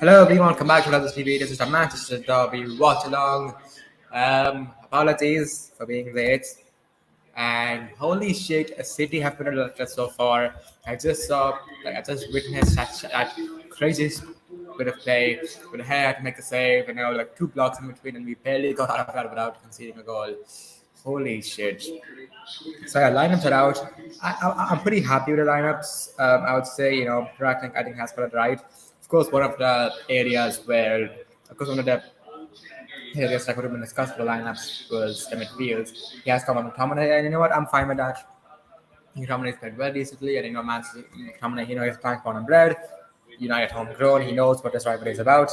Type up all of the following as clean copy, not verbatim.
Hello everyone, welcome back to another TV. This is the Manchester Derby Watchalong. Apologies for being late. And holy shit, City have been elected so far. I just witnessed that crazy bit of play with the hair to make a save, and like 2 blocks in between, and we barely got out of that without conceding a goal. Holy shit. So yeah, lineups are out. I'm pretty happy with the lineups. I would say, I think has got it right. Of course, one of the areas where, of course, one of the areas that could have been discussed for the lineups was the midfield. He has come on McTominay, and you know what? I'm fine with that. McTominay's played well recently, and McTominay, he's playing born and bred. United homegrown. He knows what this rivalry is about.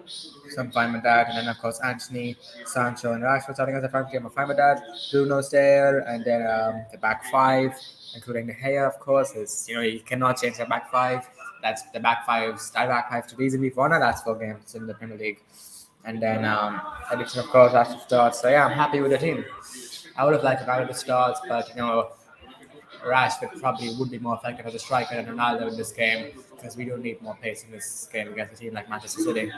So I'm fine with that. And then, of course, Anthony, Sancho, and Rashford starting as a front game. I'm fine with that. Bruno's there. And then the back five, including the Gea, of course, is, you cannot change the back five. That's the back five's that back five to reason we've won our last 4 games in the Premier League. And then addition, of course, Rashford starts. So, yeah, I'm happy with the team. I would have liked Ronaldo starts, but, Rashford probably would be more effective as a striker than Ronaldo in this game because we don't need more pace in this game against a team like Manchester City.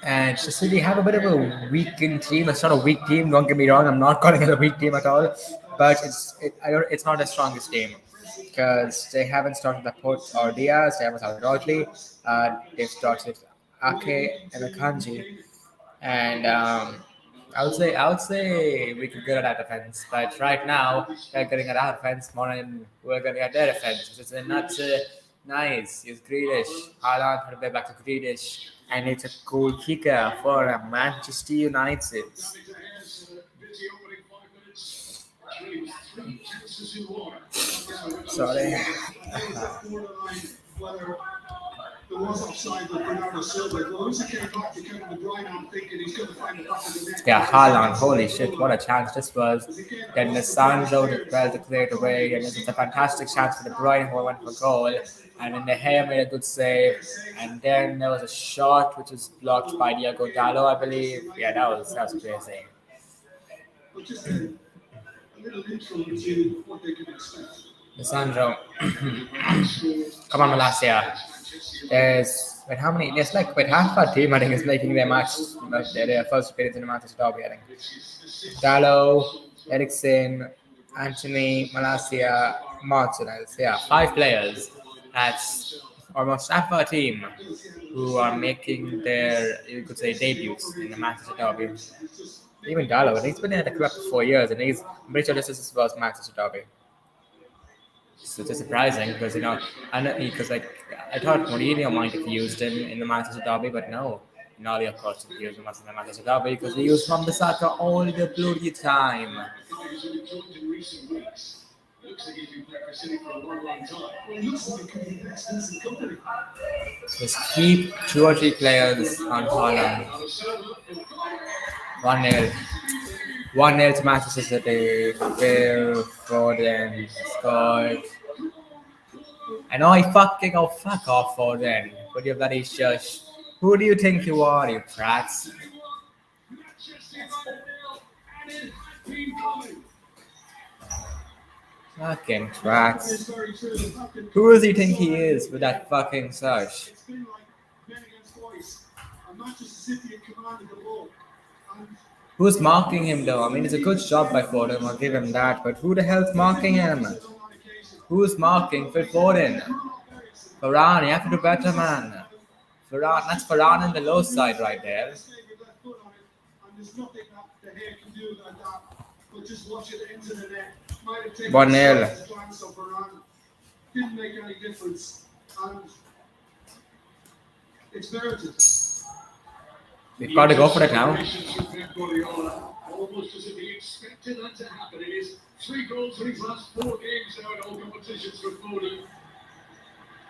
And City have a bit of a weakened team. It's not a weak team. Don't get me wrong. I'm not calling it a weak team at all. But it's not the strongest team because they haven't started Laporte or Diaz. They haven't started Rodley. They've started Ake and Akanji. And I would say we could get at that defense, but right now they're getting at our defense more than we're getting at their defense. It's not nice. It's Grealish. Haaland put it back to Grealish, and it's a goal kicker for Manchester United. Sorry. There was offside with Bernardo Silva. Once it came back to Kevin De Bruyne, I'm thinking he's going to find the back of the net. Yeah, Haaland, holy shit, what a chance this was. Then the Sancho did well to clear it away, and this is a fantastic chance for De Bruyne who went for goal. And then De Gea made a good save. And then there was a shot which was blocked by Diego Dallo, I believe. Yeah, that was crazy. Just a little intro into what they can expect. Sandro, come on, Malacia. How many? There's half our team, I think, is making their first appearance in the Manchester Derby, I think. Dallo, Eriksen, Anthony, Malacia, Martinez. Yeah, 5 players. That's almost half our team who are making their, you could say, debuts in the Manchester Derby. Even Dallo, and he's been in the club for 4 years, and I'm pretty sure this is his first Manchester Derby. So it's surprising because I thought Mourinho might have used him in the Manchester Derby, but no. Nolly, of course, he used him in the Manchester Derby because we used Van Bissaka all the bloody time. Just keep 2 or 3 players on Haaland. 1-0. 1-0 to Manchester City. Phil Foden scored. I know fuck off, Foden. But you bloody shush. Who do you think you are, you prats? Fucking tracks. Who does he think he is with that fucking sush? Who's marking him though? I mean, it's a good job by Foden, I'll give him that. But who the hell's marking him? Who's marking Phil Foden? Varane, you have to do better, man. Varane, that's Varane on the low side right there. 1-0. Didn't make any difference, and it's merited. We've got to go for it now. Almost as if he expected that to happen. It is 3 goals in his last 4 games now in all competitions for Foden.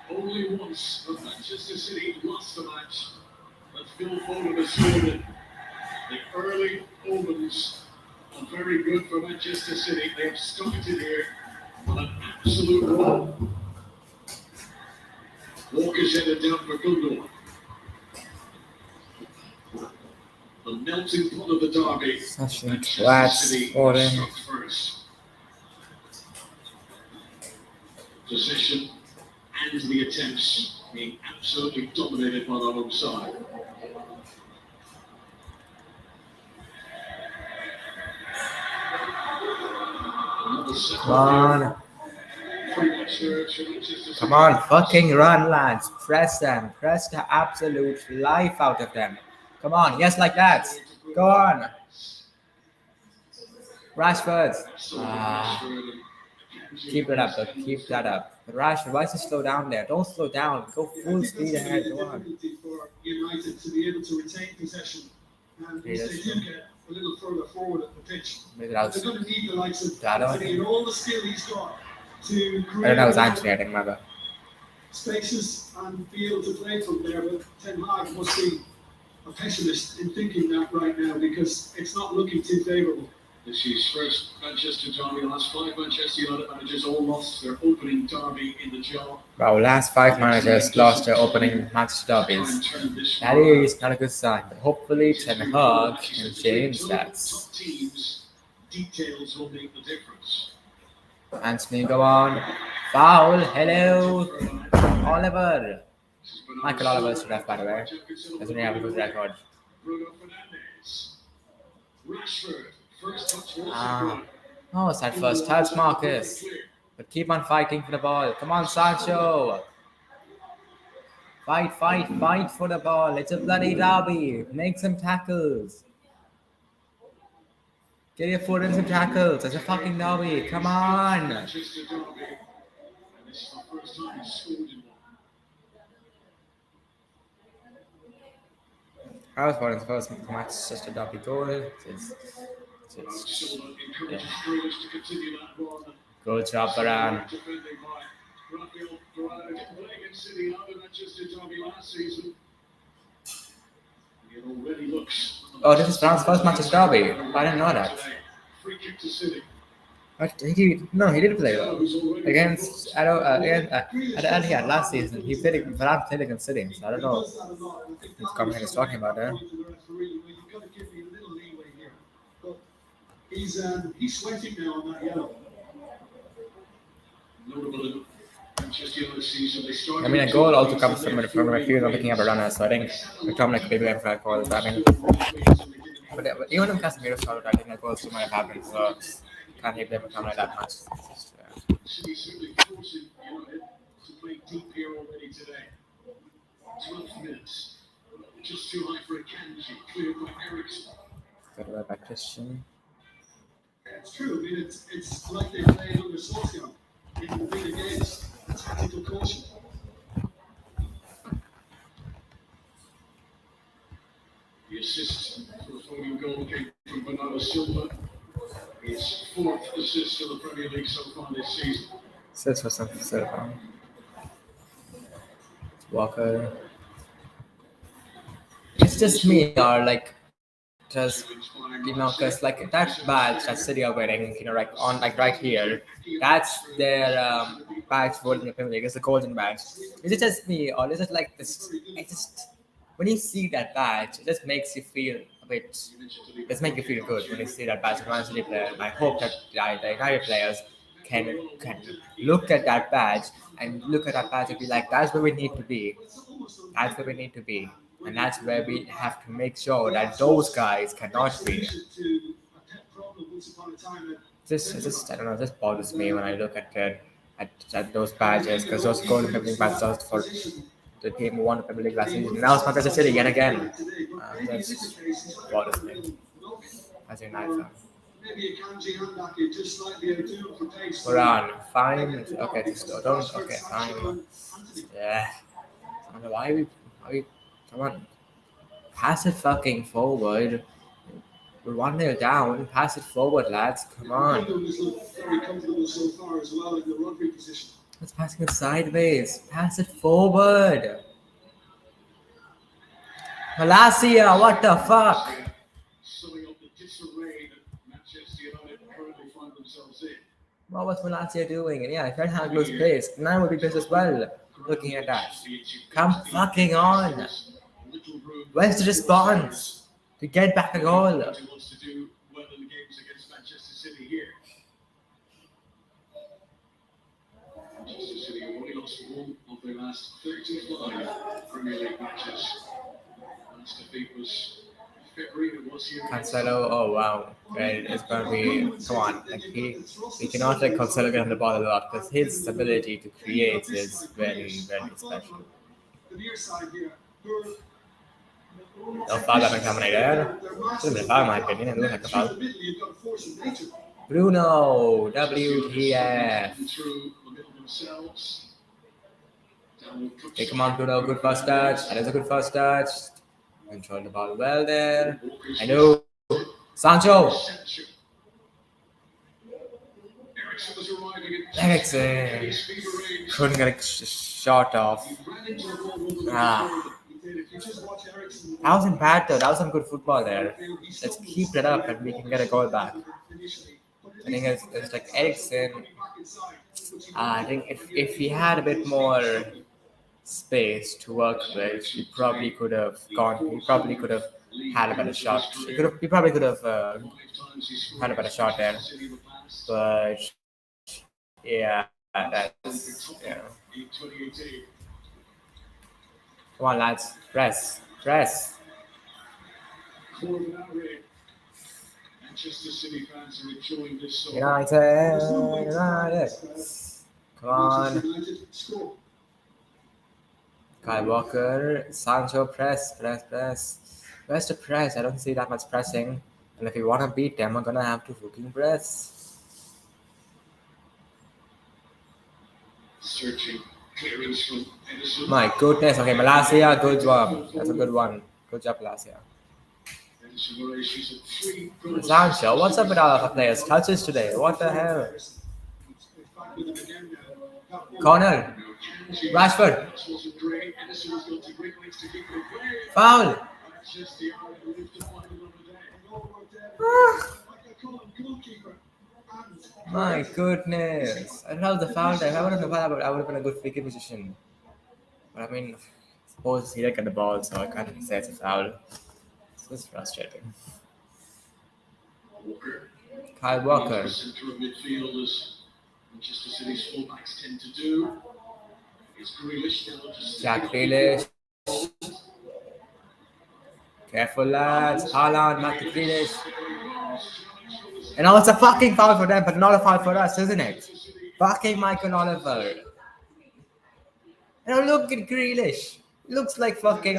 Only once have Manchester City lost the match, but Phil Foden has shown it. The early omens are very good for Manchester City. They have started here on an absolute roll. Walker's headed down for Gundogan. The melting pot of the derby. Such a class for him. Possession and to the attempts, being absolutely dominated by the wrong side. Come on. Come on, fucking run, lads. Press them. Press the absolute life out of them. Come on, yes, like that. Go on. Rashford. Keep it up, though. Keep that up. But Rashford, why is he slow down there? Don't slow down. Go full speed ahead. Go on. For United to be able to retain possession, and once they do get a little further forward at the pitch, they're going to need the likes of Anthony and all the skill he's got to create. I don't know, it's Anthony, I think, remember. Spaces and be able to play from there, but Ten Hag must be a pessimist in thinking that right now because it's not looking too favourable. This is first Manchester derby. The last 5 Manchester United managers all lost their opening derby in the job. Wow, last 5 managers lost their opening Manchester derbies. That is not a good sign, but hopefully Ten Hag can change that. Top teams, details will make the difference. Anthony, go on. Foul. Hello. Oliver. Michael Oliver is ref, by the way. Doesn't have a good record. Bruno Fernandes. Rashford. Oh, it's that first touch, Marcus. But keep on fighting for the ball. Come on, Sancho. Fight for the ball. It's a bloody derby. Make some tackles. Get your foot in some tackles. It's a fucking derby. Come on. I was born in the first Manchester derby goal. Yeah. Good job, Varane. Oh, this is France's first Manchester derby. I didn't know that. But he did play against last season. Varane played against City, so I don't know what company is talking about there. He's sweating now on that yellow. I mean, a goal also comes from the field of picking up a runner, so I think McTominay could be blamed for that goal. But even if Casemiro started, I think that goal still might have happened, so can't blame McTominay that much. City simply forcing United to play deep here already today. 12 minutes. Just too high for a Kanji. Cleared by Ericsson. Good work by Christian. It's true. I mean, it's like they played under Solskjaer in the bigger games. Tactical caution. The assist for the following goal came from Bernardo Silva. His 4th assist in the Premier League so far this season. Assist for something Silva. Walker. It's just me, or like, just because like that badge that City are wearing, right here, that's their badge for the Premier League. It's a golden badge. Is it just me, or is it like this? When you see that badge, it just makes you feel a bit. It makes you feel good when you see that badge. As a City player, I hope that the United players can look at that badge and be like, that's where we need to be. That's where we need to be. And that's where we have to make sure that those guys cannot be. Just I don't know, just bothers me when I look at those badges, because those golden Premier League badges are for the team who won the Premier League last season. Now it's Manchester City yet again. That bothers me as a United fan. We're on. Fine. Okay, just don't. Okay, fine. Yeah. I don't know why we. Come on. Pass it fucking forward. We're 1-0 down. Pass it forward, lads. Come on. It's passing it sideways. Pass it forward. Malacia, what the fuck? What was Malacia doing? And yeah, if Ten Hag lose pace, Nine would be pissed as well. Looking at that. Come fucking on. Where's the response to get back a goal? Manchester City have only lost one of their last 35 Premier League matches. Last defeat was February. It was here against Cancelo, oh wow, right, it's gonna be come on. Like we cannot let Cancelo get on the ball a lot because his ability to create is very very special. the near side here. Who No foul by McTominay there. Should have been a foul in my opinion. It looked like a foul. admittedly you've got a force of nature. Bruno, WTF. Through the middle themselves. Okay, come on, Bruno. Good first touch. That is a good first touch. Control the ball well there. I know. Sancho. Eriksen was arriving at Eriksen. Couldn't get a shot off. Ah. That wasn't bad though. That was some good football there. Let's keep it up and we can get a goal back. I think it's like Eriksen. I think if he had a bit more space to work with, he probably could have gone. He probably could have had a better shot. He probably could have had a better shot there. But yeah, that's yeah. Come on, lads, press. Manchester City fans are enjoying this song. United. Come on. Kyle Walker, Sancho, press. Where's the press? I don't see that much pressing. And if we want to beat them, we're gonna have to fucking press. Searching clearance from Edison. My goodness. Okay, Malacia, good job. That's a good one. Good job, Malacia. Sancho, what's up with all of our players' touches today? What the hell? Corner. Rashford. Foul. My goodness. I love the foul there. If I would have done that, I would have been a good free kick position. But I mean, suppose he didn't get the ball, so I can't say it's a foul. This is frustrating. Kyle Walker. Centre of midfield as Manchester City's fullbacks tend to do. It's Grealish. Jack Grealish. Careful, lads. Haaland, Matt Grealish. And now it's a fucking foul for them, but not a foul for us, isn't it? Fucking Michael Oliver. And look at Grealish. Looks like fucking.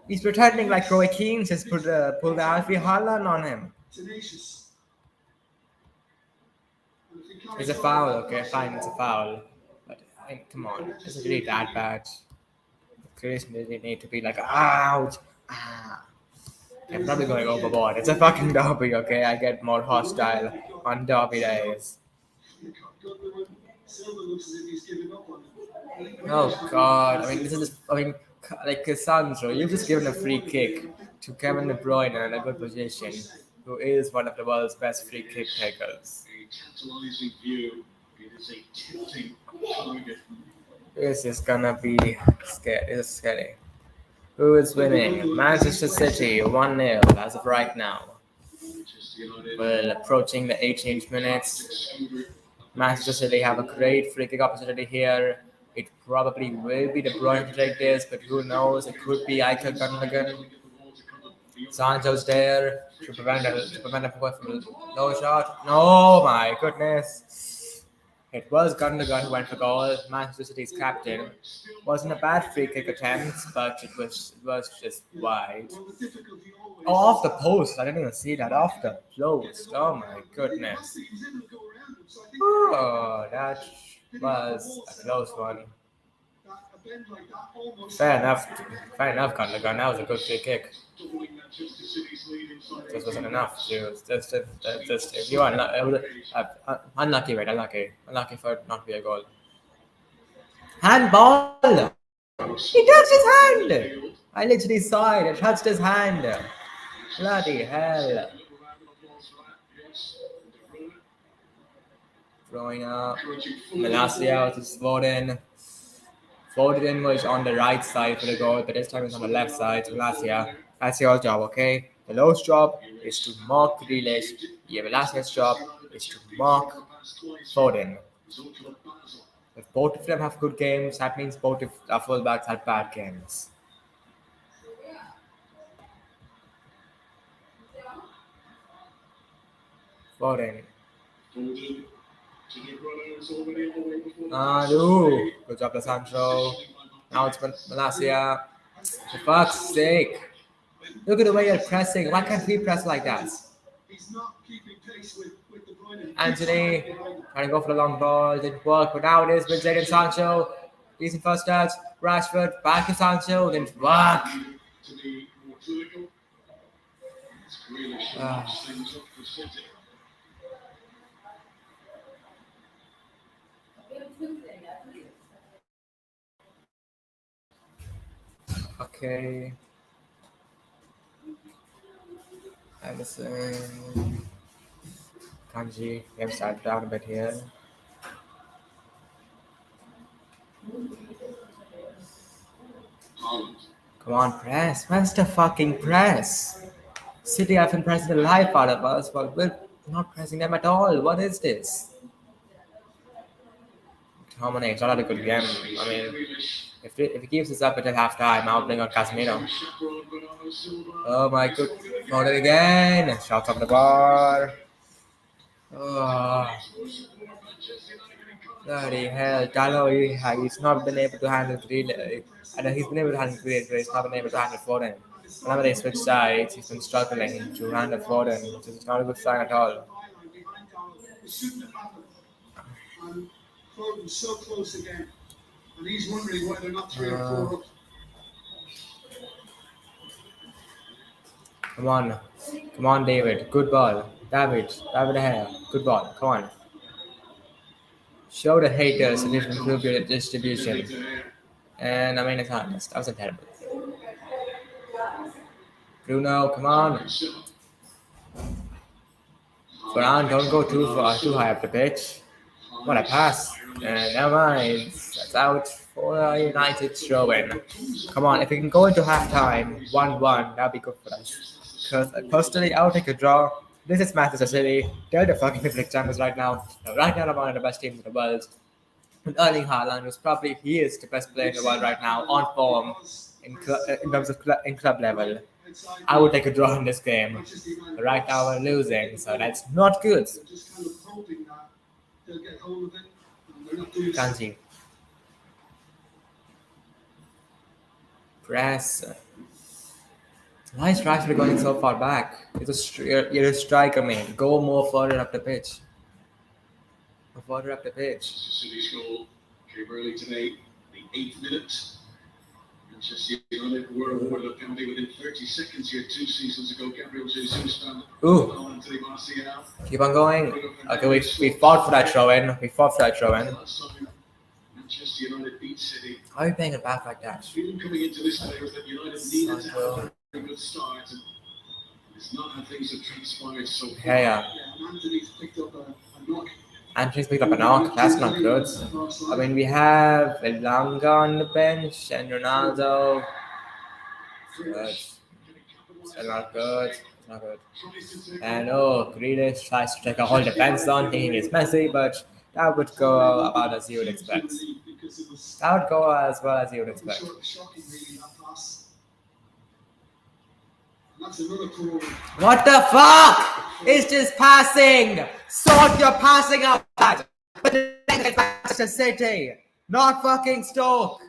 He's pretending like Roy Keane just pulled the Alfie Haaland on him. It's a foul, okay, fine, it's a foul. But I mean, come on, is it really that bad? Chris really need to be like, ouch, ah. I'm probably going overboard. It's a fucking derby, okay? I get more hostile on derby days. Oh god, I mean, this is just, I mean, like Cassandro, you've just given a free kick to Kevin De Bruyne in a good position, who is one of the world's best free kick takers. Tantalizing view. It is a tilting target. This is gonna be scary. This is scary. Who is winning? Manchester City 1-0 as of right now. Well, approaching the 18th minutes. Manchester City have a great free kick opportunity here. It probably will be De Bruyne to take this, but who knows? It could be Iker Gundogan. Sancho's there to prevent a from no shot. No, my goodness. It was Gundogan who went for goal. Manchester City's captain. Wasn't a bad free kick attempt, but it was just wide. Oh, off the post. I didn't even see that. Off the post. Oh my goodness. Oh, that was a close one. Fair enough, Gundogan. That was a good free kick. Just wasn't enough. Just if you are unlucky, right? Unlucky for it not to be a goal. Handball. He touched his hand. I literally saw it. It touched his hand. Bloody hell. Throwing up. Malacia was Foden. Foden was on the right side for the goal, but this time it's on the left side. So Malacia, that's your job, okay? Delo's job is to mark Grealish. Velasquez's job is to mark Foden. If both of them have good games, that means both of our fullbacks have bad games. Foden. Good job, Sancho. Now it's Malacia. For fuck's sake. Look at the way you're pressing. Why can't we press like that? Anthony trying to go for the long ball. Didn't work, but now it is with Jadon Sancho. Decent first touch. Rashford back to Sancho. Didn't work. Okay. Anderson. Kanji. Game started down a bit here. Come on, press. Where's the fucking press? City have been pressing the life out of us, but we're not pressing them at all. What is this? Dominic, it's not a good game. I mean, if he keeps this up until halftime, I'll bring on Casemiro. Oh my god. Got it again. Shots off the bar. Oh. Bloody hell. Dalo, he's not been able to handle Grealish. I know he's been able to handle Grealish, but he's not been able to handle Foden. Whenever they switch sides, he's been struggling to handle Foden, which is not a good sign at all. Foden's so close again, and he's wondering whether or not 3 or 4 up. Come on, David. Good ball. David ahead. Good ball. Come on. Show the haters that you can improve your distribution. And I mean, it's honest. That wasn't terrible. Bruno, come on. Varane, don't go too high up the pitch. What a pass. Never mind. That's out for a United throw-in. Come on, if we can go into half-time 1-1, that'd be good for us. Because personally, I would take a draw. This is Manchester City. They're the fucking league champions right now. Right now, they're one of the best teams in the world. And Erling Haaland he is the best player in the world right now, on form in terms of in club level. I would take a draw in this game. But right now we're losing, so that's not good. Kanji. Press. Why is Rashford going so far back? You're a striker, man. Go more further up the pitch. Further up the pitch. City's goal came early today, the 8th minute. Manchester United were awarded a penalty within 30 seconds here 2 seasons ago. Gabriel Jesus found Anthony Martial. Keep on going. Okay, we fought for that throw-in. Manchester United beat City. How are you playing it back like that? Feeling coming into this day was that United needed to have a very good start, and it's not how things have transpired so far. Yeah. Anthony's picked up a knock. Anthony's picked up a knock. That's not good. I mean, we have Elanga on the bench and Ronaldo. Good. Still not good. Not good. And Grealish tries to take a whole defense on, thinking it's Messi, but that would go about as you would expect. That would go as well as you would expect. What the fuck is this passing? Sort your passing out. But it's Manchester City, not fucking Stoke.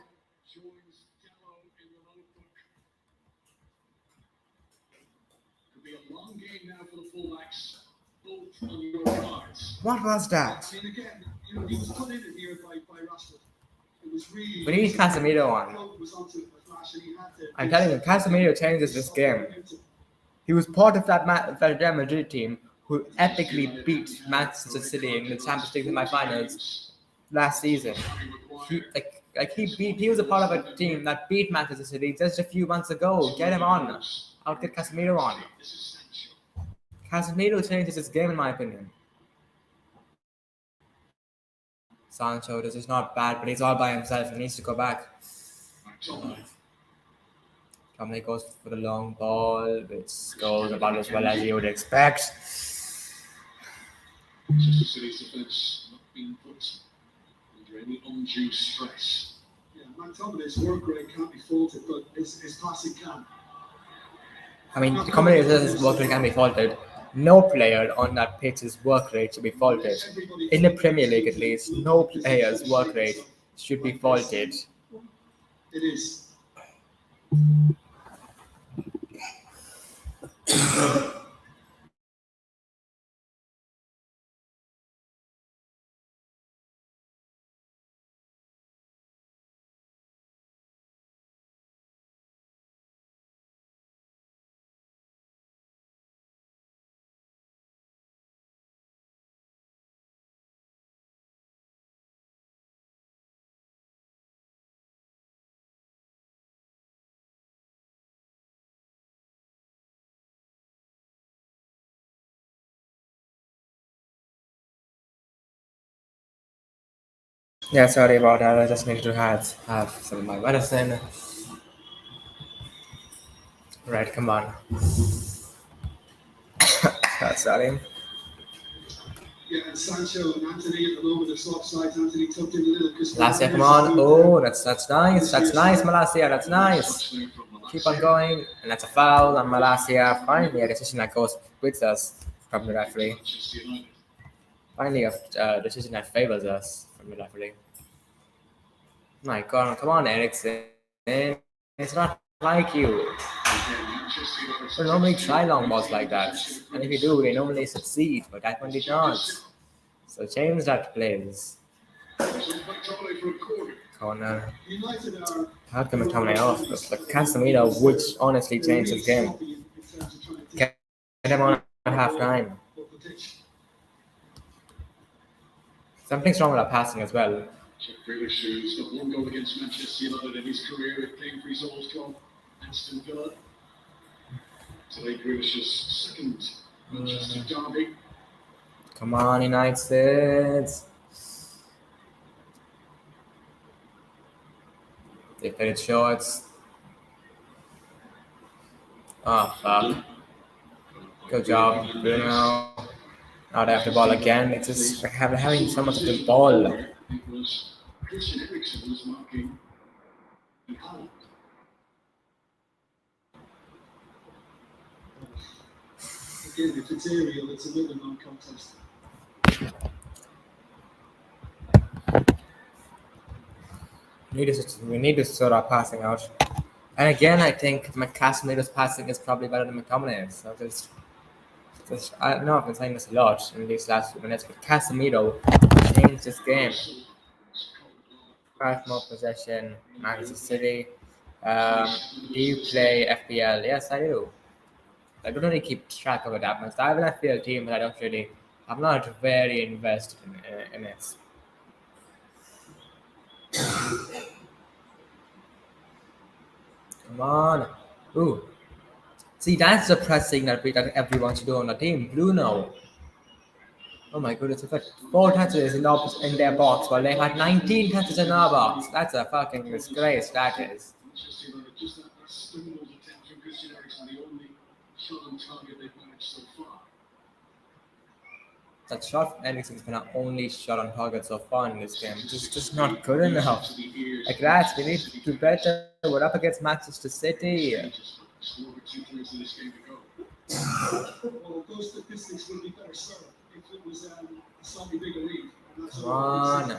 What was that? We need Casemiro on. I'm telling you, Casemiro changes this game. He was part of that Real Madrid team who epically beat Manchester City in the Champions League semi-finals last season. He was a part of a team that beat Manchester City just a few months ago. Get him on. I'll get Casemiro on. Casemiro changes his game, in my opinion. Sancho, this is not bad, but he's all by himself. He needs to go back. Family goes for the long ball, which goes about as well as you would expect. Manchester City's defence not being put under any undue stress. Yeah, McTominay's work rate can't be faulted, but his passing can. I mean, the commentator's work rate can be faulted. No player on that pitch's work rate should be faulted. In the Premier League, at least, no player's work rate should be faulted. It is. Yeah, sorry about that. I just needed to have some of my medicine. Right, come on. Sorry. Yeah, and Sancho and Anthony at the moment are swap sides. Anthony tucked in a little because Malacia, come on. Oh, that's nice. That's nice, Malacia. That's nice. Keep on going. And that's a foul. And Malacia, finally a decision that goes with us from the referee. Finally a decision that favors us from the referee. My God, come on, Ericsson. It's not like you. We normally try long balls like that. And if you do, they normally succeed, but that one did not. So change that, please. Corner. How can McTominay off? But Casemiro would honestly change his game. Get him on at half time. Something's wrong with our passing as well. Jack Grealish, who's got one goal against Manchester United in his career, playing for his old club, Aston Villa. Today, Grealish's second Manchester derby. Come on, United. They played it shorts. Oh, fuck. Good job, Bruno. Now they have the ball again. It's just having so much of the ball. It was Christian Eriksen who was marking the Haaland. Again, if it's aerial, it's another non-contest. We need to sort our passing out. And again, I think Casemiro's passing is probably better than McTominay's. So I know I've been saying this a lot in these last few minutes, but Casemiro changed this game. 5 more possession, Manchester City. Do you play FPL? Yes, I do. I don't really keep track of it that much. I have an FPL team, but I'm not very invested in it. Come on. Ooh. See, that's the pressing that everyone should do on the team. Bruno. Oh my goodness, we've got 4 touches in their box while they had 19 touches in our box. That's a fucking disgrace, that is. That shot from Eriksen's been our only shot on target so far in this game. It's just not good enough. Like, lads, we need to do better. We're up against Manchester City. Well, those statistics would be better served if it was a slightly bigger league. Come on.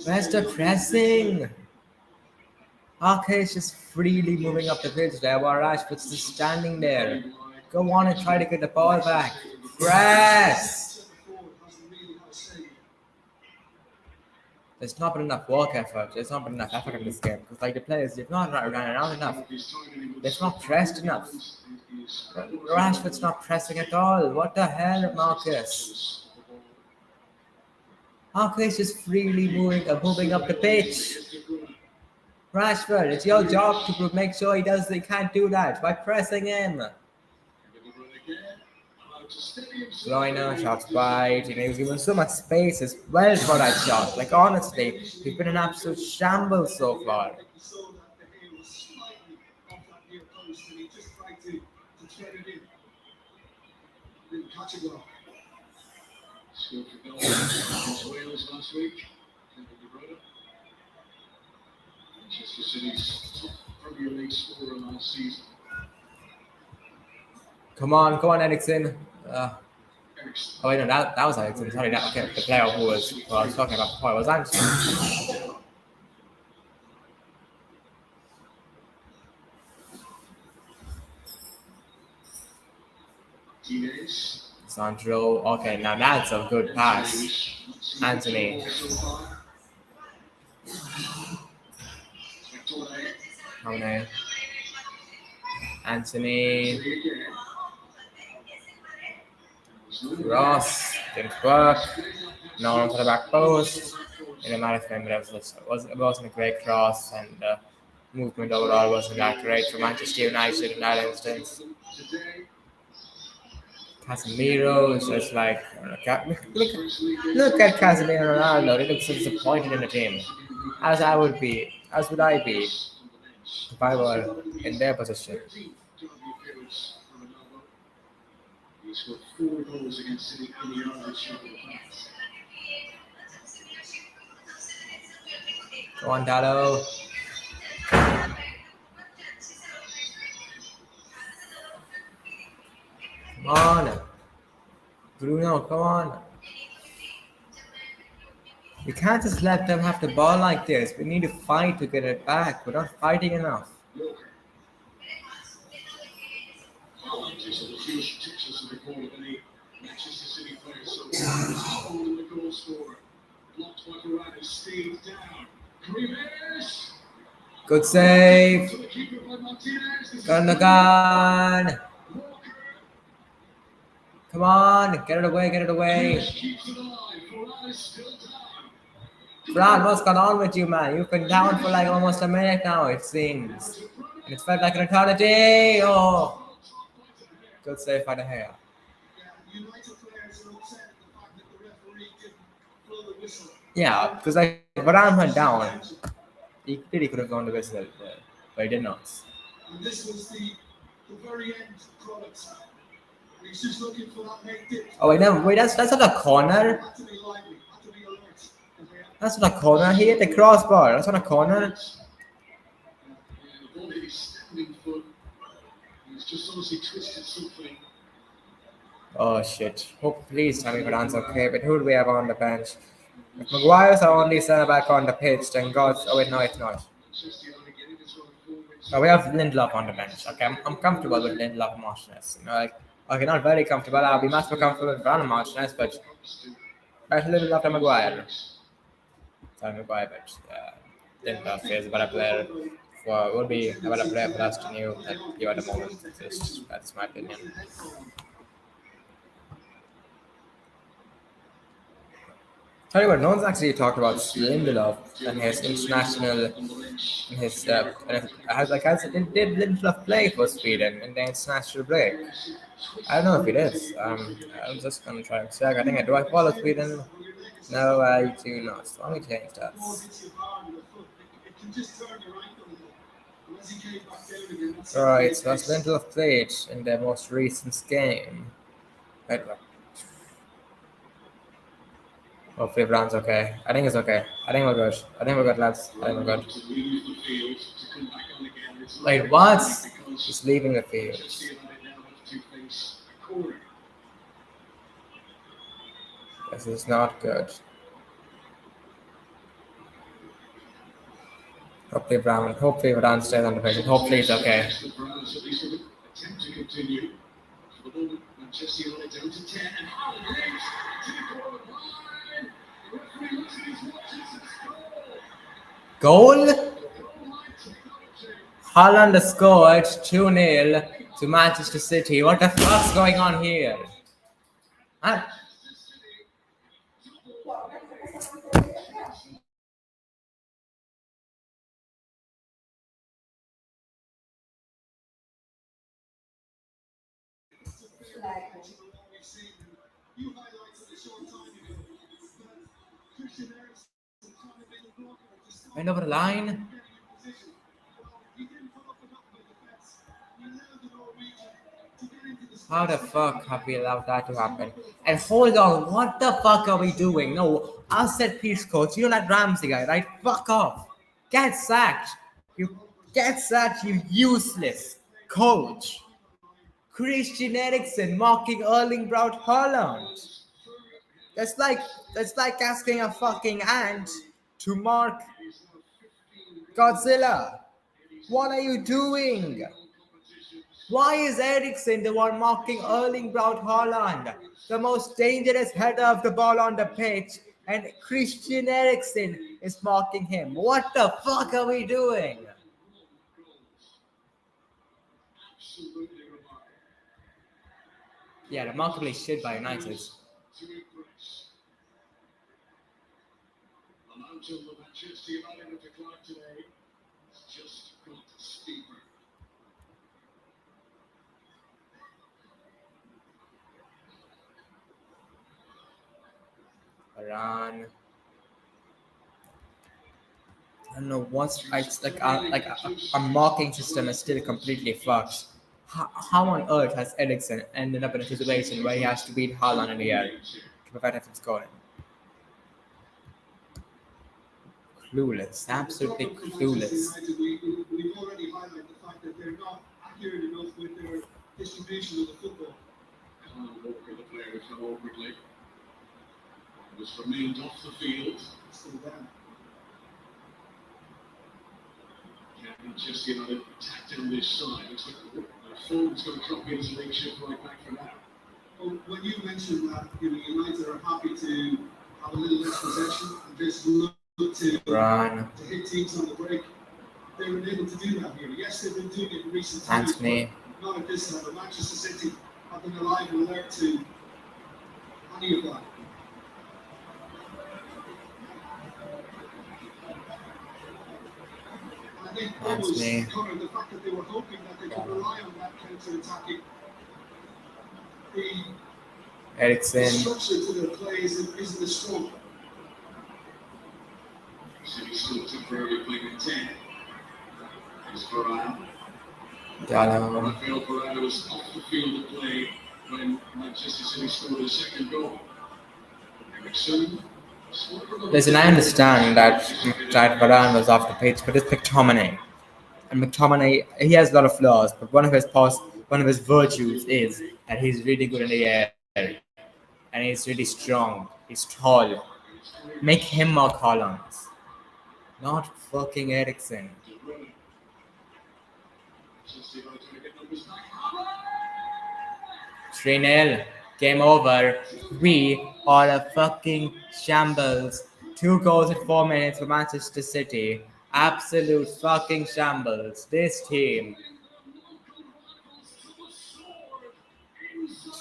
Where's the pressing? Okay, it's just freely moving up the pitch there while Rashford's just standing there. Go on and try to get the ball back. Press! There's not been enough work effort. There's not been enough effort in this game. Because like the players, they've not run around enough. They've not pressed enough. Rashford's not pressing at all. What the hell, Marcus? Marcus is freely moving up the pitch. Rashford, it's your job to make sure he can't do that by pressing him. Groiner, shots wide, he was given so much space as well for that shot. Like honestly, he's been an absolute shambles so far. balanced and he just tried to thread it in. Didn't catch it well. Scored for Belgium against Wales last week. Manchester City's top Premier League scorer last season. Come on, Ericsson. Oh, wait, no, that was Ericsson. Sorry, okay, the player who I was talking about before was Anderson. Sandro. Okay, now that's a good pass. Anthony. How many? Anthony. Ross. Didn't work. No one for the back post. In a matter of time, it wasn't a great cross, and movement overall wasn't that great for Manchester United in that instance. Casemiro is just like look at Casemiro and Ronaldo. They look so disappointed in the team, as would I be if I were in their position. He scored 4 goals against City in the average. Go on, Dallo. Come on. Bruno, come on. We can't just let them have the ball like this. We need to fight to get it back. We're not fighting enough. Good save. Gundogan. Come on, get it away. Brad, what's going on with you, man? You've been down for like almost a minute now, it seems. And it's felt like an eternity. Oh. Good save by the hair. Yeah, because like Varane went down. He clearly could have gone to whistle, but he did not. And this was the very end product. He's just looking for that make dip. Oh wait, no, that's not a corner. That's not a corner. He hit the crossbar. That's not a corner. Oh shit. Hope please tell me Varane's okay, but who do we have on the bench? If Maguire's our only centre back on the pitch, then God's. Oh wait, no, it's not. Oh, we have Lindelof on the bench. Okay, I'm comfortable with Lindelof and Martinez. You know, like, okay, not very comfortable. I'll be much more comfortable with Varane and Martinez, but better Lindelof than Maguire. Sorry, Maguire, but Lindelof is a better player. Would be a better player for us than you at the moment. That's my opinion. Tell you what, no one's actually talked about Lindelof and his international, and his did Lindelof play for Sweden in the international break? I don't know if it is. I'm just gonna try and check. I think do I follow Sweden? No, I do not. Let me change that. Alright, so has Lindelof played in their most recent game? Wait, look. Hopefully Brown's okay. I think it's okay. I think we're good, lads. I think we're good. Wait, what? He's leaving the field. This is not good. Hopefully Brown stays on the pitch. Hopefully it's okay. Goal? Haaland scored 2-0 to Manchester City. What the fuck's going on here? Huh? Went over the line. How the fuck have we allowed that to happen? And hold on, what the fuck are we doing? No, I said peace coach. You know that Ramsey guy, right? Fuck off. Get sacked. You get sacked, you useless coach. Christian Eriksen mocking Erling Braut Haaland. That's like that's like asking a fucking ant to mark Godzilla. What are you doing? Why is Eriksen the one mocking Erling Braut Haaland, the most dangerous header of the ball on the pitch, and Christian Eriksen is mocking him? What the fuck are we doing? Yeah, remarkably shit by United. Iran. I don't know what's it's like a mocking system is still completely fucked. How on earth has Eriksen ended up in a situation where he has to beat Haaland in the air to prevent him from scoring? Clueless, absolutely clueless. We've already highlighted the fact that they're not accurate enough with their distribution of the football. Walker, the player, who fell awkwardly, was remained off the field. Still down. Manchester United attack down this side. Looks like Ford's going to drop in as a makeshift right back for now. Well, when you mentioned that, United are happy to have a little less possession and just look to hit teams on the break, they were able to do that here. Yes, they've been doing it in recent times, but not at this level. Manchester City have been alive and alert to any of that. I think almost the fact that they were hoping that they could rely on that counter-attacking. The structure to their play isn't as strong. City still temporarily playing at 10. It's Varane. Rafael Varane was off the field of play when Manchester City scored a second goal. Eriksen. Listen, I understand that Varane was off the pitch, but it's McTominay. And McTominay, he has a lot of flaws, but one of his virtues is that he's really good in the air, and he's really strong. He's tall. Make him more Haaland, not fucking Eriksen. 3-0. Game over. We are a fucking shambles. 2 goals in 4 minutes for Manchester City. Absolute fucking shambles. This team.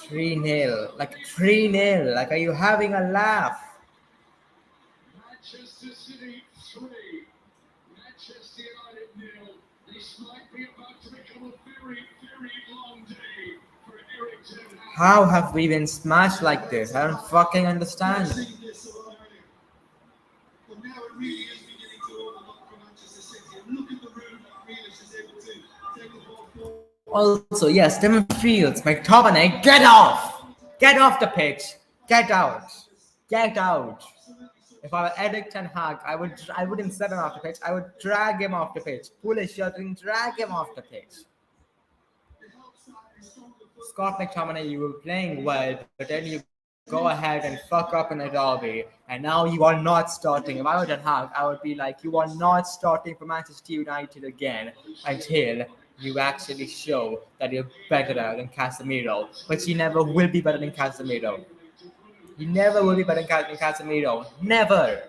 3-0. Like 3-0. Like, are you having a laugh? Manchester City 3. Manchester United 0. This might be about to become a very, very long day for Eric Ten Hag. How have we been smashed like this? I don't fucking understand. But now it really is beginning to open up for Manchester City. And look at the room that Grealish is able to take the ball forward. Also, yes, Devon Fields, McTominay, get off! Get off the pitch! Get out! Get out! If I were Eric Ten Hag, I wouldn't set him off the pitch. I would drag him off the pitch. Pull his shirt and drag him off the pitch. Scott McTominay, you were playing well, but then you go ahead and fuck up in a derby, and now you are not starting. If I were Ten Hag, I would be like, you are not starting for Manchester United again until you actually show that you're better than Casemiro. But you never will be better than Casemiro. You never will be better than Casemiro. Never.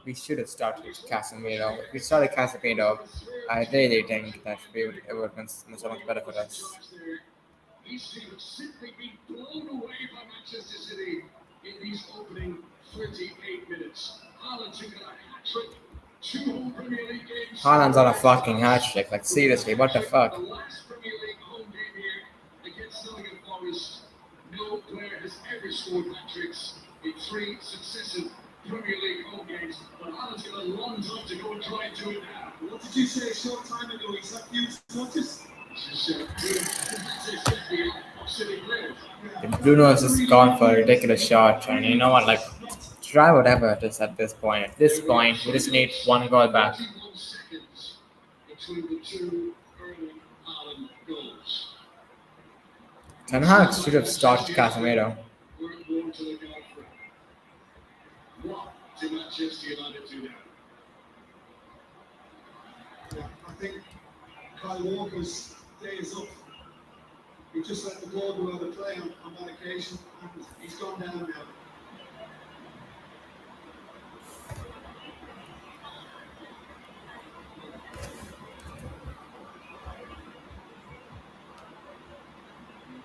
We should have started with Casemiro. If we started Casemiro, I really think that it would have been so much better for us. These teams have simply been blown away by Manchester City in these opening 38 minutes. Haaland's got a hat-trick. 2 home Premier League games. Haaland's on a fucking hat-trick. Like, seriously, what the fuck? The last Premier League home game here against Nottingham Forest. No player has ever scored hat-tricks in 3 successive Premier League home games. But Haaland's got a long time to go and try and do it now. What did you say a short time ago? He's had huge notice. Bruno's just gone for a ridiculous shot, and you know what? Like, try whatever it is at this point. At this point, we just need one goal back. Ten Hag should have started Casemiro. Yeah, I think Kyle Walker's day is up. He just let the ball go out of play on that occasion, and he's gone down now.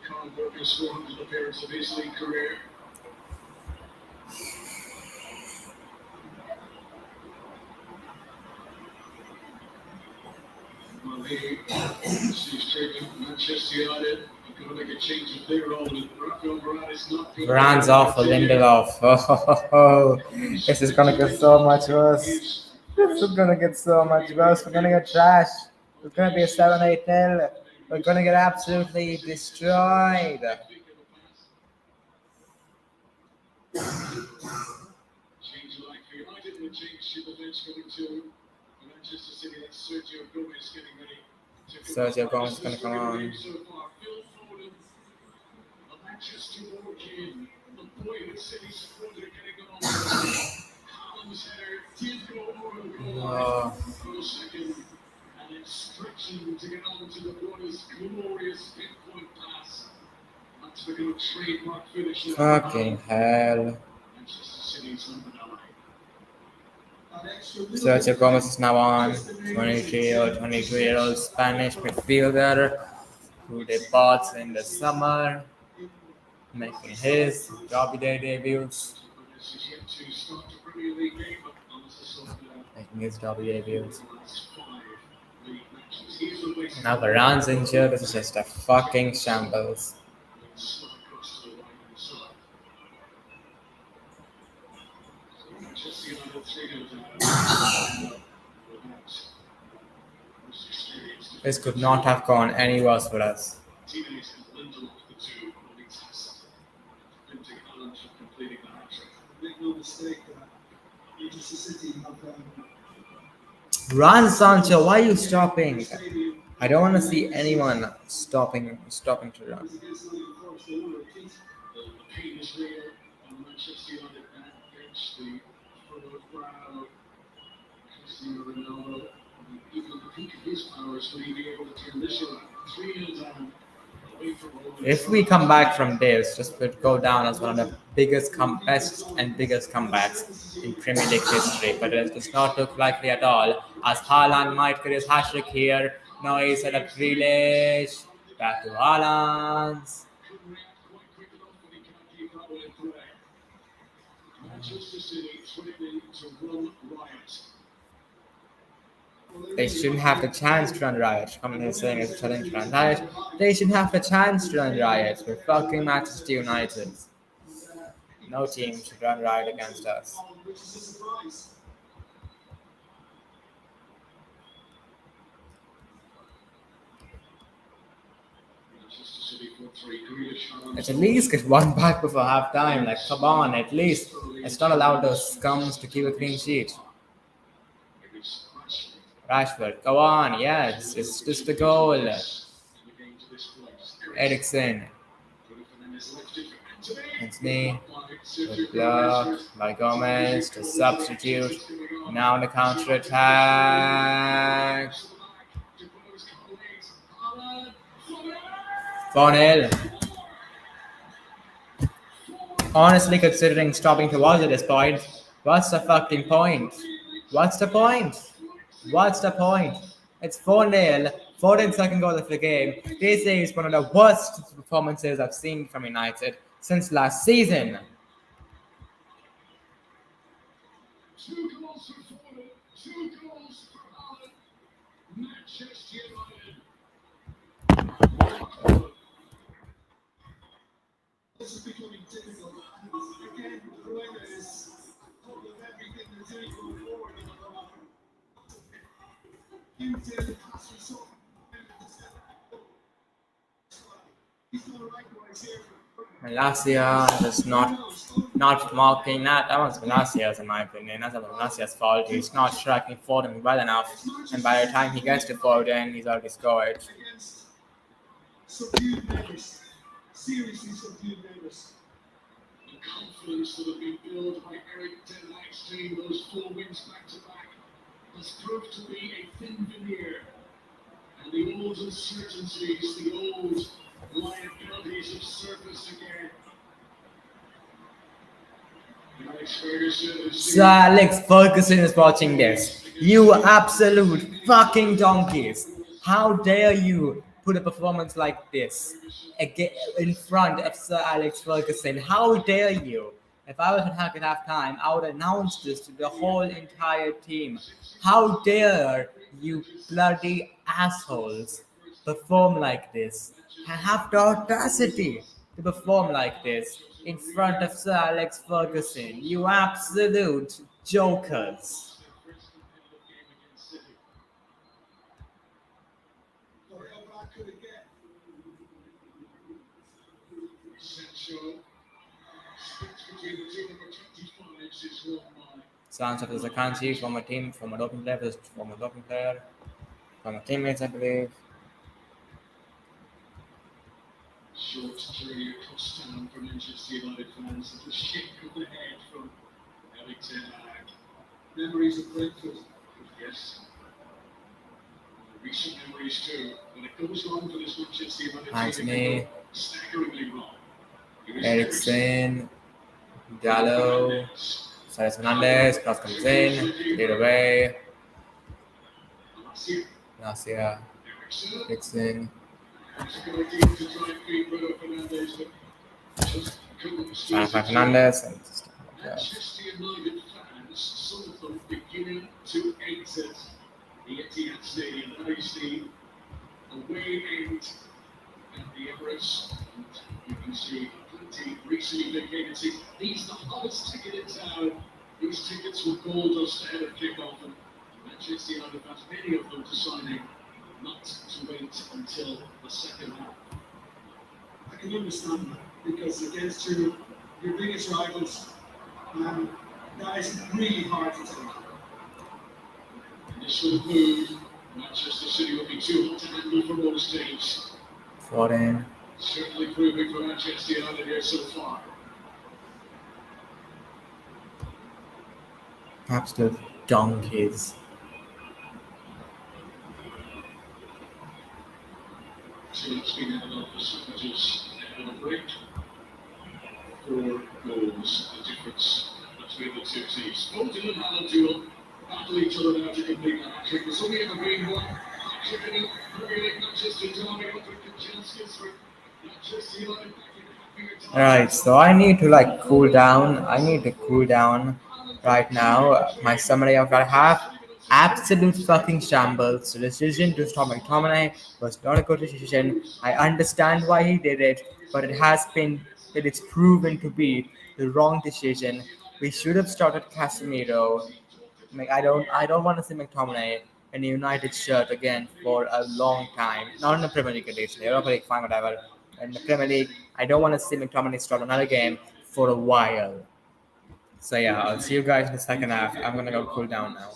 Kyle Walker's 400th appearance of his league career. Well, he's taken Manchester United. He's going to make a change of their role. Rafael Varane is not good. Varane's off for Lindelof. Oh, this is gonna get so much worse. This is gonna get so much worse. We're gonna get trashed. It's gonna be a 7-8-0. We're gonna get absolutely destroyed. Change like for United will change to the bench coming to Manchester City. That's Sergio Gomez getting ready. Sergio Gomez is gonna come on. So far, Phil Foden, a Manchester kid, the boy with City supporter getting on. Haaland's header did go over the goal for a second, and it's stretching to get on to the boy's glorious pinpoint pass. That's the good trademark finish. Fucking hell. Manchester City's number 9. Sergio Gomez is now on. 22-year-old Spanish midfielder who they bought in the summer, making his WDA debuts. Making his WDA debuts. Now Varane's injured. This is just a fucking shambles. This could not have gone any worse for us. Run, Sancho! Why are you stopping? I don't want to see anyone stopping to run. If we come back from this, this would go down as one of the biggest comebacks in Premier League history. But it does not look likely at all, as Haaland might get his hat-trick here. No, he's at a Grealish. Back to Haaland. They shouldn't have the chance to run riot. Coming here saying it's a challenge to run riot. They shouldn't have the chance to run riot. We're fucking Manchester United. No team should run riot against us. Let's at least get one back before half time. Like, come on, at least. Let's not allow those scums to keep a clean sheet. Rashford, go on, yes, it's just a goal. Eriksen. It's me. Good block by Gomez to substitute. Now the counter attack. 4-0. Honestly, considering stopping to watch at this point, what's the fucking point? What's the point? What's the point? It's 4-0, 14th goal of the game. This is one of the worst performances I've seen from United since last season. Two goals for Foden, 2 goals for Haaland. Manchester United. This is becoming difficult. Again, Rueda is full of everything that's doing going forward in the ball. Into the pass we saw. And last year was not marking that. That was last year's, in my opinion. That's last year's fault. He's not striking Foden well enough, and by the time he gets to Foden, he's already scored. Against subdued neighbours, seriously subdued neighbours. The confidence that had been built by Eric Ten Hag's team, those 4 wins back to back, has proved to be a thin veneer. And the old uncertainties, the old liabilities have surfaced again. So Alex Ferguson is watching this. You absolute fucking donkeys. How dare you put a performance like this in front of Sir Alex Ferguson? How dare you? If I was at half time, I would announce this to the whole entire team. How dare you bloody assholes perform like this? Have the audacity to perform like this in front of Sir Alex Ferguson. You absolute jokers. Sounds of the Akanji, former team, former doping player, former teammates, I believe. Short journey across town for Manchester United fans. The shake of the head from Eric Ten Hag. Memories of Brentford. Yes. Recent memories too. When it goes wrong for this Manchester United team, it can go staggeringly wrong. Eriksen, Gallo, Cyrus Fernandez, cross comes in, lead away. Garcia, Eriksen. Fernandez and Manchester United fans, some of them beginning to exit the Etihad Stadium. That is the away end at the Emirates. And you can see plenty recently vacated seats. These are the hottest ticket in town. These tickets were gold dust ahead of kickoff, and Manchester United fans, many of them deciding not to wait until the second half. I can understand that, because against your biggest rivals, that is really hard to take. Initial move, Manchester City will be too hot to handle for most teams. Foden. Certainly proving for Manchester United here so far. Absolute donkeys. So it's been ended up for stoppages and a break. 4 goals, the difference between the two teams. Foden and Haaland duel battle each other now to complete the hat-trick. There's only ever been one hat-trick in the Premier League, Manchester derby, Ultimate chances for Manchester United. Alright, so I need to cool down. I need to cool down right now. My summary of what I have: absolute fucking shambles. The decision to stop McTominay was not a good decision. I understand why he did it, but it's proven to be the wrong decision. We should have started Casemiro. I don't want to see McTominay in a United shirt again for a long time. Not in the Premier League edition. Europa League, fine, whatever. In the Premier League, I don't want to see McTominay start another game for a while. So yeah, I'll see you guys in the second half. I'm gonna go cool down now.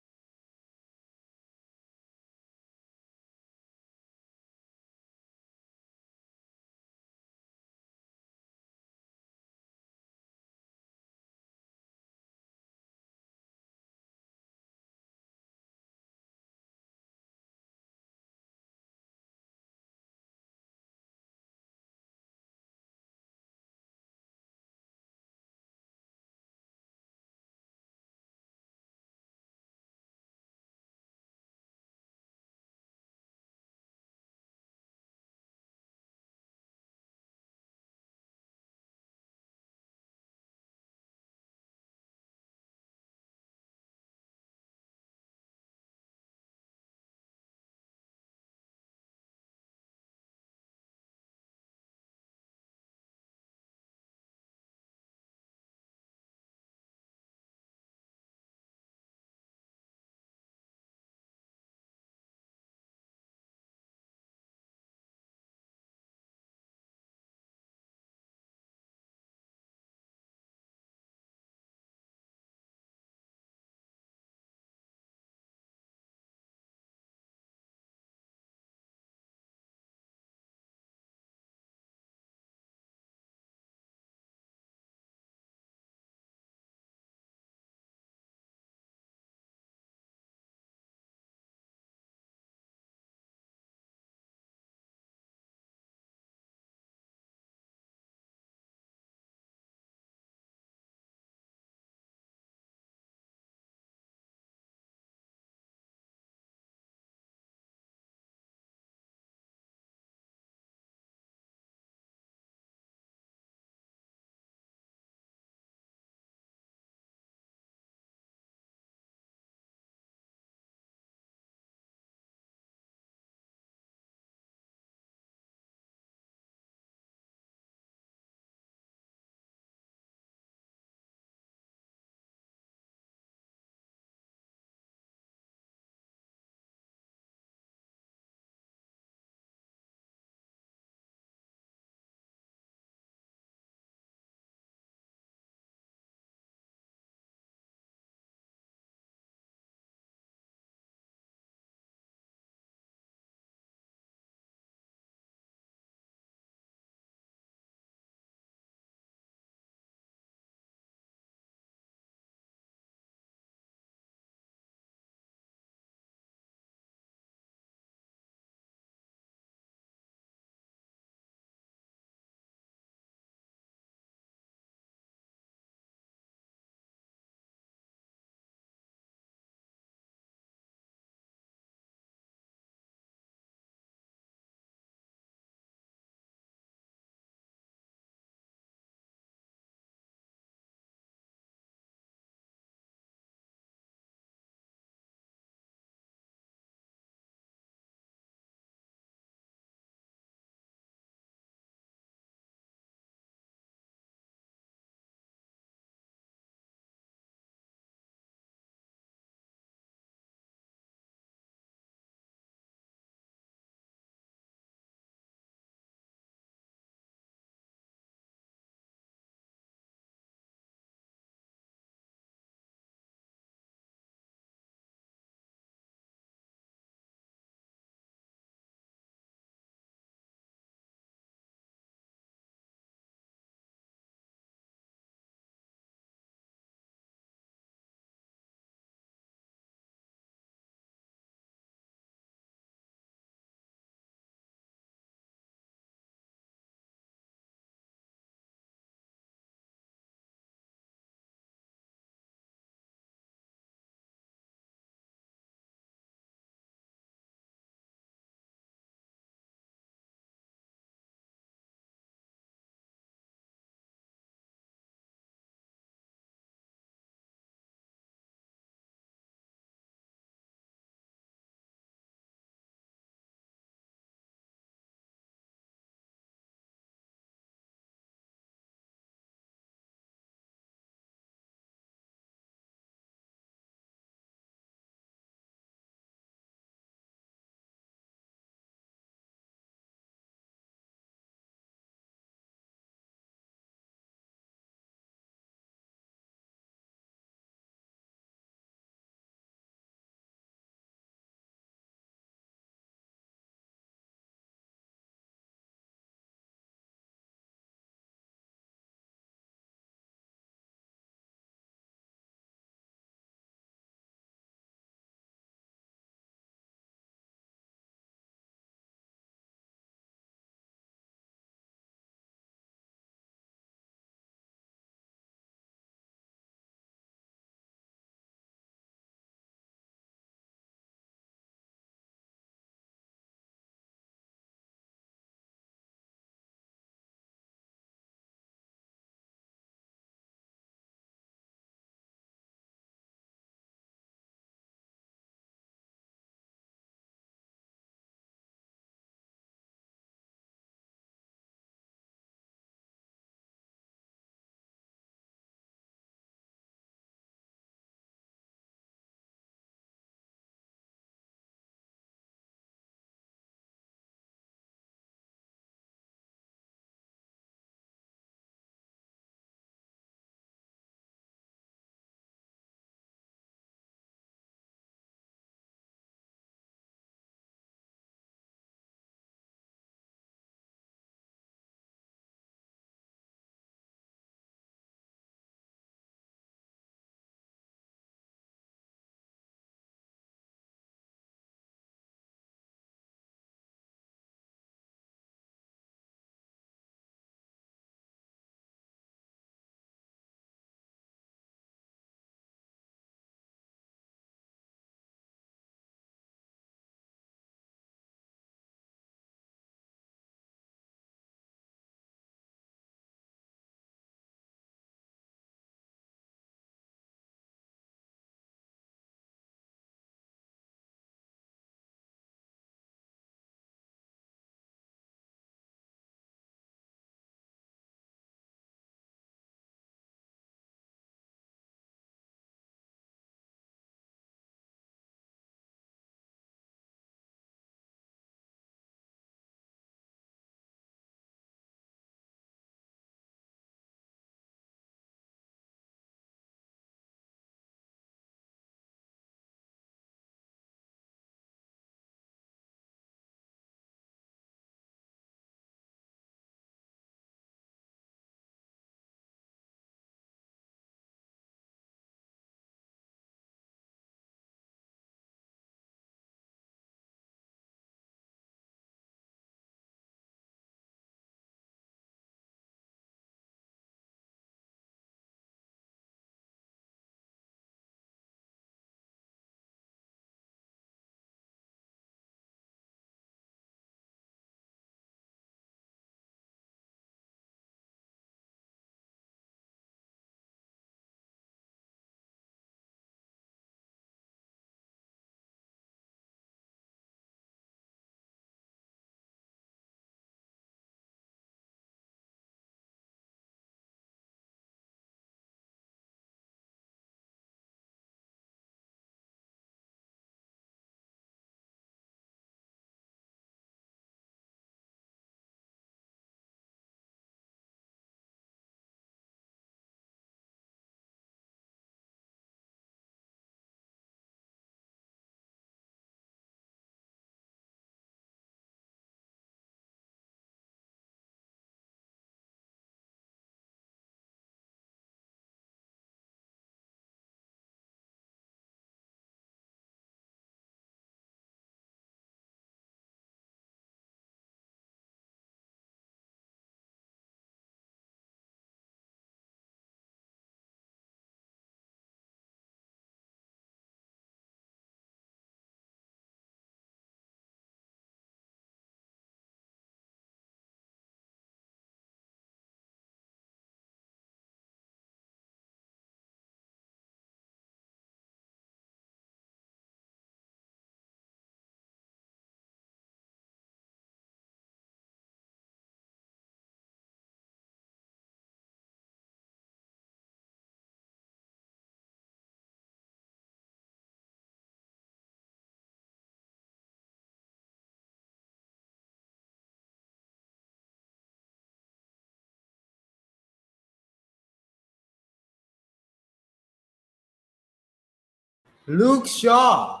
Luke Shaw.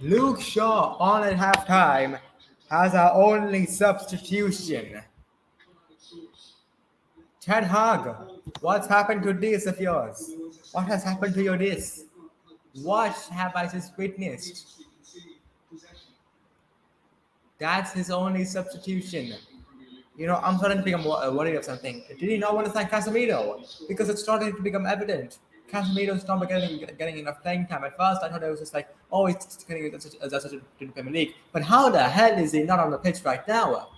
Luke Shaw on at halftime has our only substitution. Ten Hag, what's happened to this of yours? What has happened to your this? What have I just witnessed? That's his only substitution. I'm starting to become worried of something. Did he not want to sign Casemiro? Because it's starting to become evident. Casemiro's not getting enough playing time. At first, I thought it was just like, oh, he's getting such a Premier League. But how the hell is he not on the pitch right now?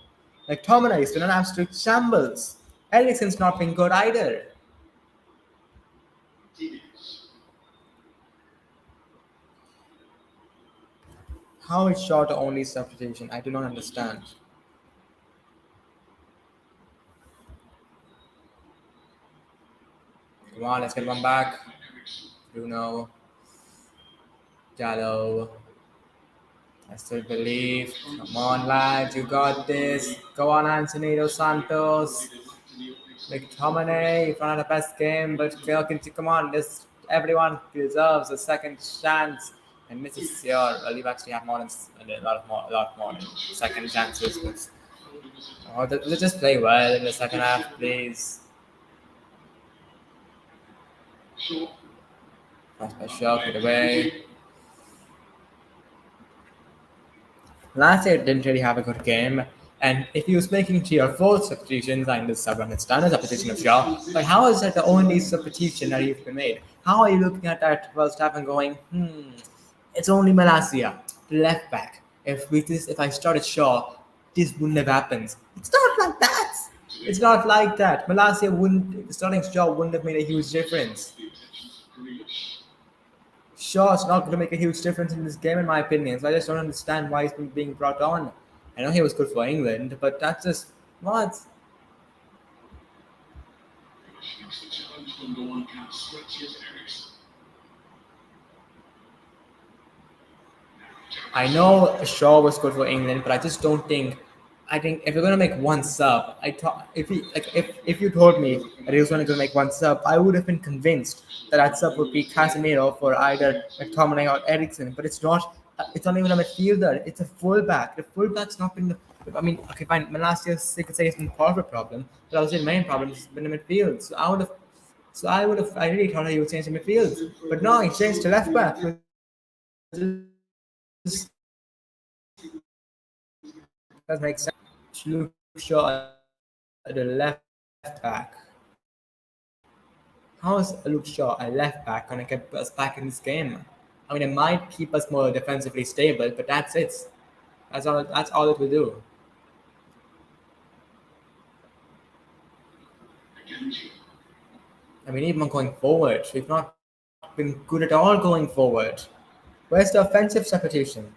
Like, Tomina is in an absolute shambles. Eriksen's not been good either. How is Shaw the only substitution? I do not understand. Come on, let's get one back. Bruno. Jallo. I still believe. Come on, lads, you got this. Go on, Anthony Dos Santos. McTominay, you've not had the best game, but come on, everyone deserves a second chance. And Mrs. Year, well, you've actually had a lot more second chances. But they just play well in the second half, please. Pass by Shaw, put away. Last year didn't really have a good game, and if he was making 3 or 4 substitutions, I understand the substitution of Shaw, but how is that the only substitution that you've been made? How are you looking at that first half and going, it's only Malacia, the left back. If I started Shaw, this wouldn't have happened. It's not like that. It's not like that. Starting Shaw wouldn't have made a huge difference. Shaw's not going to make a huge difference in this game, in my opinion. So I just don't understand why he's been being brought on. I know he was good for England, but that's just what. I know Shaw was good for England, but I just don't think. I think if you're gonna make one sub, if you told me that he was only gonna make one sub, I would have been convinced that sub would be Casemiro for either McTominay or Eriksen. But it's not. It's not even a midfielder. It's a fullback. The fullback's not been. I mean, okay, fine. Last year, you could say it's been part of the problem, but I would say the main problem has been the midfield. So I would have. I really thought he would change the midfield, but no, he changed to left back. That makes sense. Luke Shaw at the left back. How is Luke Shaw a left back going to get us back in this game? I mean, it might keep us more defensively stable, but that's it. That's all it will do. I mean, even going forward, we've not been good at all going forward. Where's the offensive substitution?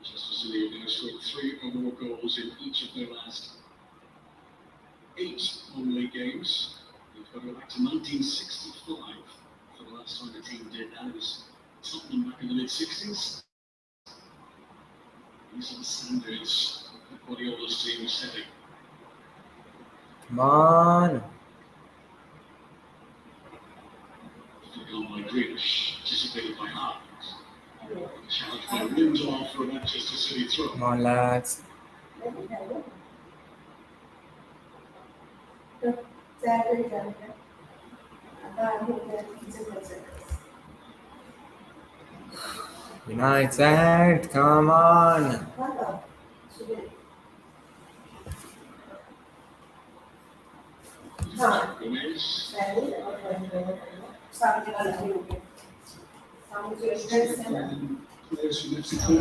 City have now scored 3 or more goals in each of their last 8 home league games. We've got to go back to 1965 for the last time the team did that. It was Tottenham back in the mid-60s. These are the standards that Guardiola's team is setting. Come on. Goal by Grealish, anticipated by Hart. Challenge by Lindor for a Manchester City throw. Come on, lads. United, come on. Players from Mexico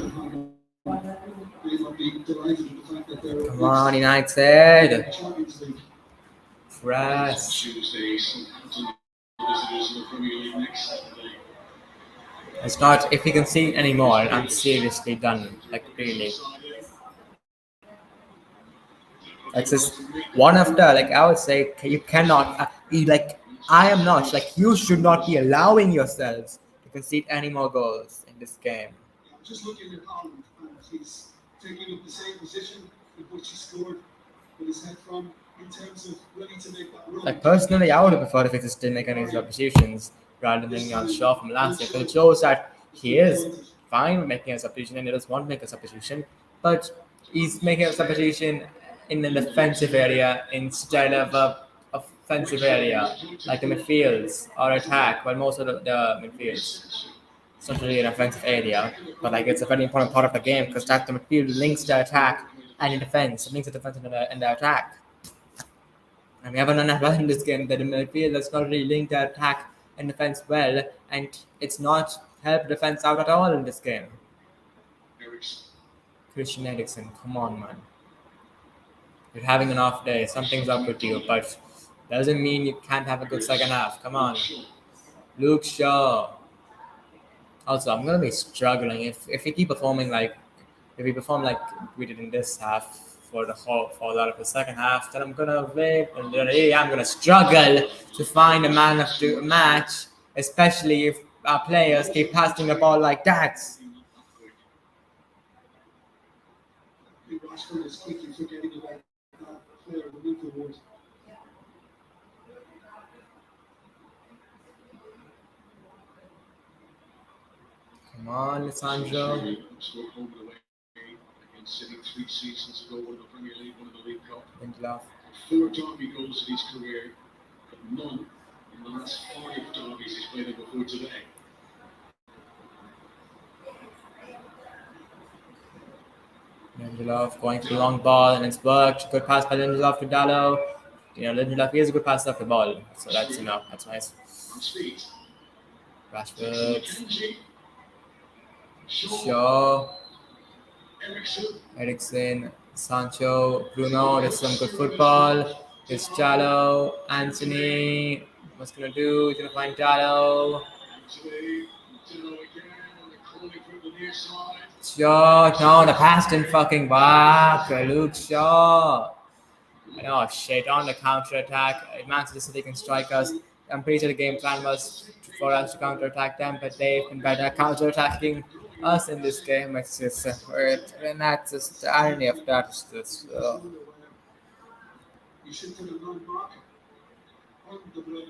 may not be delighted with the fact that they're Come on, United. Champions League. Press. Tuesday, Southampton visitors in the Premier League next Saturday. It's not. If we can see any more, I'm seriously done. Like really. It's just one after. Like I would say, you cannot. I am not. Like you should not be allowing yourselves to concede any more goals in this game. I'm just looking at Holland, and he's taking up the same position in which he scored with his head from, in terms of ready to make that run. Like personally, I would have preferred if he just didn't make any substitutions. rather than on Shaw from last year. Because it shows that he is fine with making a substitution and he does want to make a substitution, but he's making a substitution in an offensive area instead of a offensive area like the midfields or attack, well most of the midfields. It's not really an offensive area, but like it's a very important part of the game because that the midfield links the attack and the defense. It links the defense and the attack. And we haven't done that well in this game. That the midfield that's not really linked the attack and defense well, and it's not helped defense out at all in this game. Christian Eriksen, come on, man. You're having an off day. Something's up with you, but doesn't mean you can't have a good second half. Come on. Luke Shaw. Also, I'm gonna be struggling if we keep performing like if we perform like we did in this half for a lot of the second half, then I'm gonna wait and then I'm gonna struggle to find a man of the match, especially if our players keep passing the ball like that. Rashford is quickly forgetting about that player in the midfield. Come on, Sandro. City 3 seasons ago, won the Premier League, won the League Cup. Lindelof. 4 derby goals in his career, but none in the last 5 derbies he's played in before today. Lindelof going for the long ball and it's worked. Good pass by Lindelof to Dallo. Lindelof is a good passer of the ball, so that's that's nice. Rashford. Shaw. Eriksen, Sancho, Bruno, that's some good football. It's Dallo, Anthony. What's gonna do? He's gonna find Dallo. Shaw, no, the pass didn't fucking work. Luke Shaw. Oh shit, on the counter attack. Manchester City can strike us. I'm pretty sure the game plan was for us to counter attack them, but they've been better counter attacking us in this game. It's just and that's just the irony of that. Is just, You should put a non-marker on the brother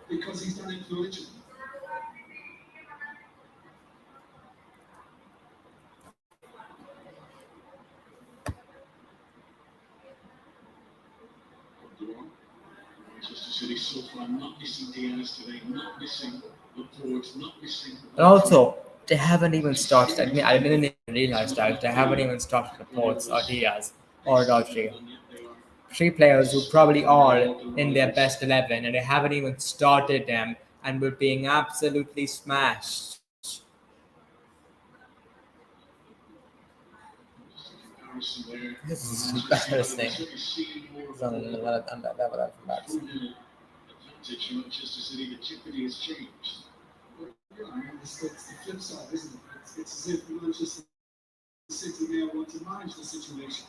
because he's done influential. Manchester City so far not missing Diaz today, not missing Laporte, not missing. And also, they haven't even started. I didn't even realize that they haven't even started Laporte or Diaz or Rodri. 3 players who probably are in their best 11, and they haven't even started them, and we're being absolutely smashed. This is embarrassing. It's on that level of embarrassing. Manchester City, the jeopardy has changed. I mean, it's the flip side, isn't it? It's as if Manchester City may want to manage the situation,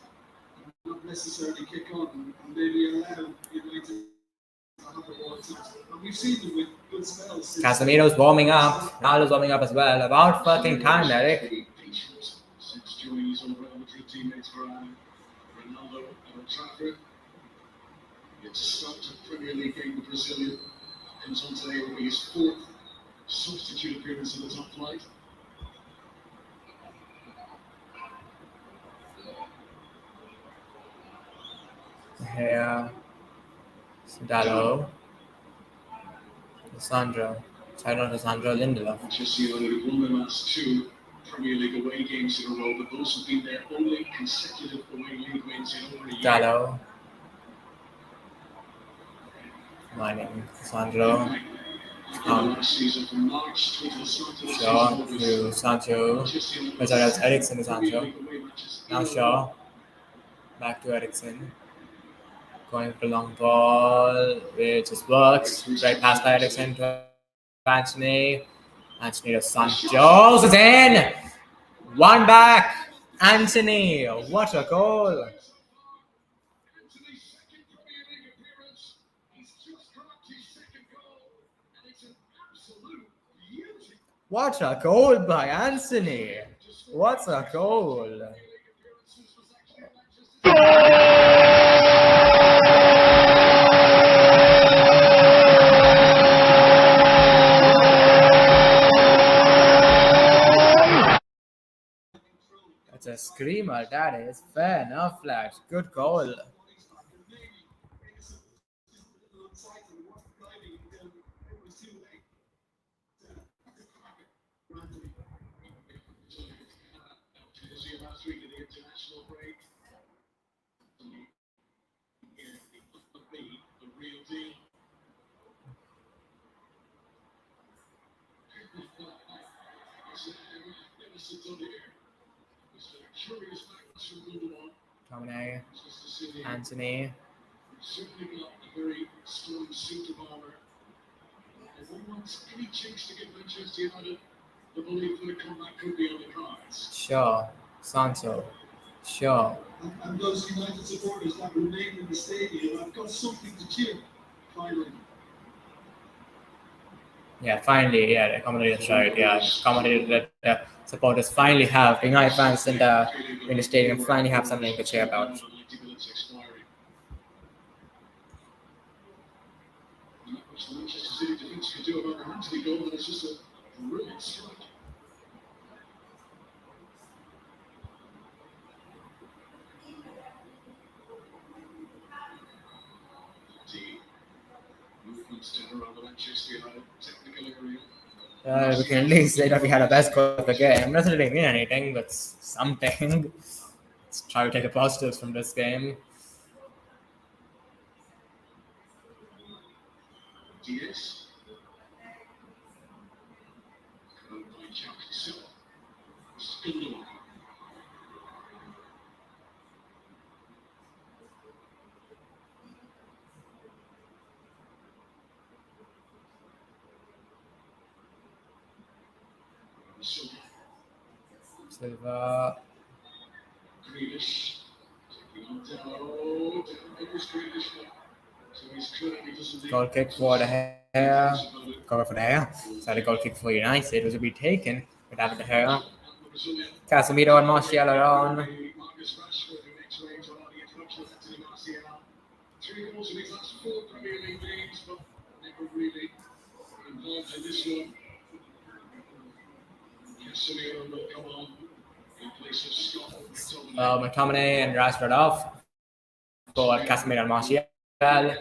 not necessarily kick on and maybe allow United to have a ball attack. And we've seen them with good spells. Casemiro's warming up. Ronaldo's warming up as well. About fucking time, Eric. Since joining his old Real Madrid teammates for Ronaldo at Old Trafford. It's stopped a Premier League game, the Brazilian. Comes on today will be his 4th substitute appearance in the top flight. Here. Dallo. Sandro. Lindelof. Manchester United have won their last 2 Premier League away games in a row, but those have been their only consecutive away league wins in over a year. Dallo. Mining. Sandro. Last season from March to the start of the Shaw season, to Sancho. That's Eriksen to Sancho. Now Shaw. Back to Eriksen. Going for the long ball, which just works. Right pass by Eriksen to Anthony. Anthony to Sancho. It's in! 1 back. Anthony. What a goal. What a goal by Anthony. What a goal. It's a screamer, that is. Fair enough, lads. Good goal. Last week in the international break, the real deal. Dominic, Anthony. Certainly got a very strong suit of armour. If one wants any chance to get Manchester United, the belief that a comeback could be on the cards. Sure. Sancho. Sure. And those United supporters that remain in the stadium have got something to cheer, finally. Yeah, finally, yeah, the commentators right. Yeah, commentators that supporters finally have, the United fans in the stadium finally have something to cheer about. Manchester City defence could do about the Anthony goal, and it's just a brilliant strike. We can at least say that we had a best goal of the game. Doesn't really mean anything, but something. Let's try to take the positives from this game. Diaz. Silva. Goal kick for the hair. Cover for the hair. So the goal kick for United was to be taken without the hair. Casemiro and Martial are on. 3 goals in his last 4 Premier League games, but never really involved in this one. Casemiro will come on in place of Scott. McTominay and Rashford off for Casemiro and Martial. Right,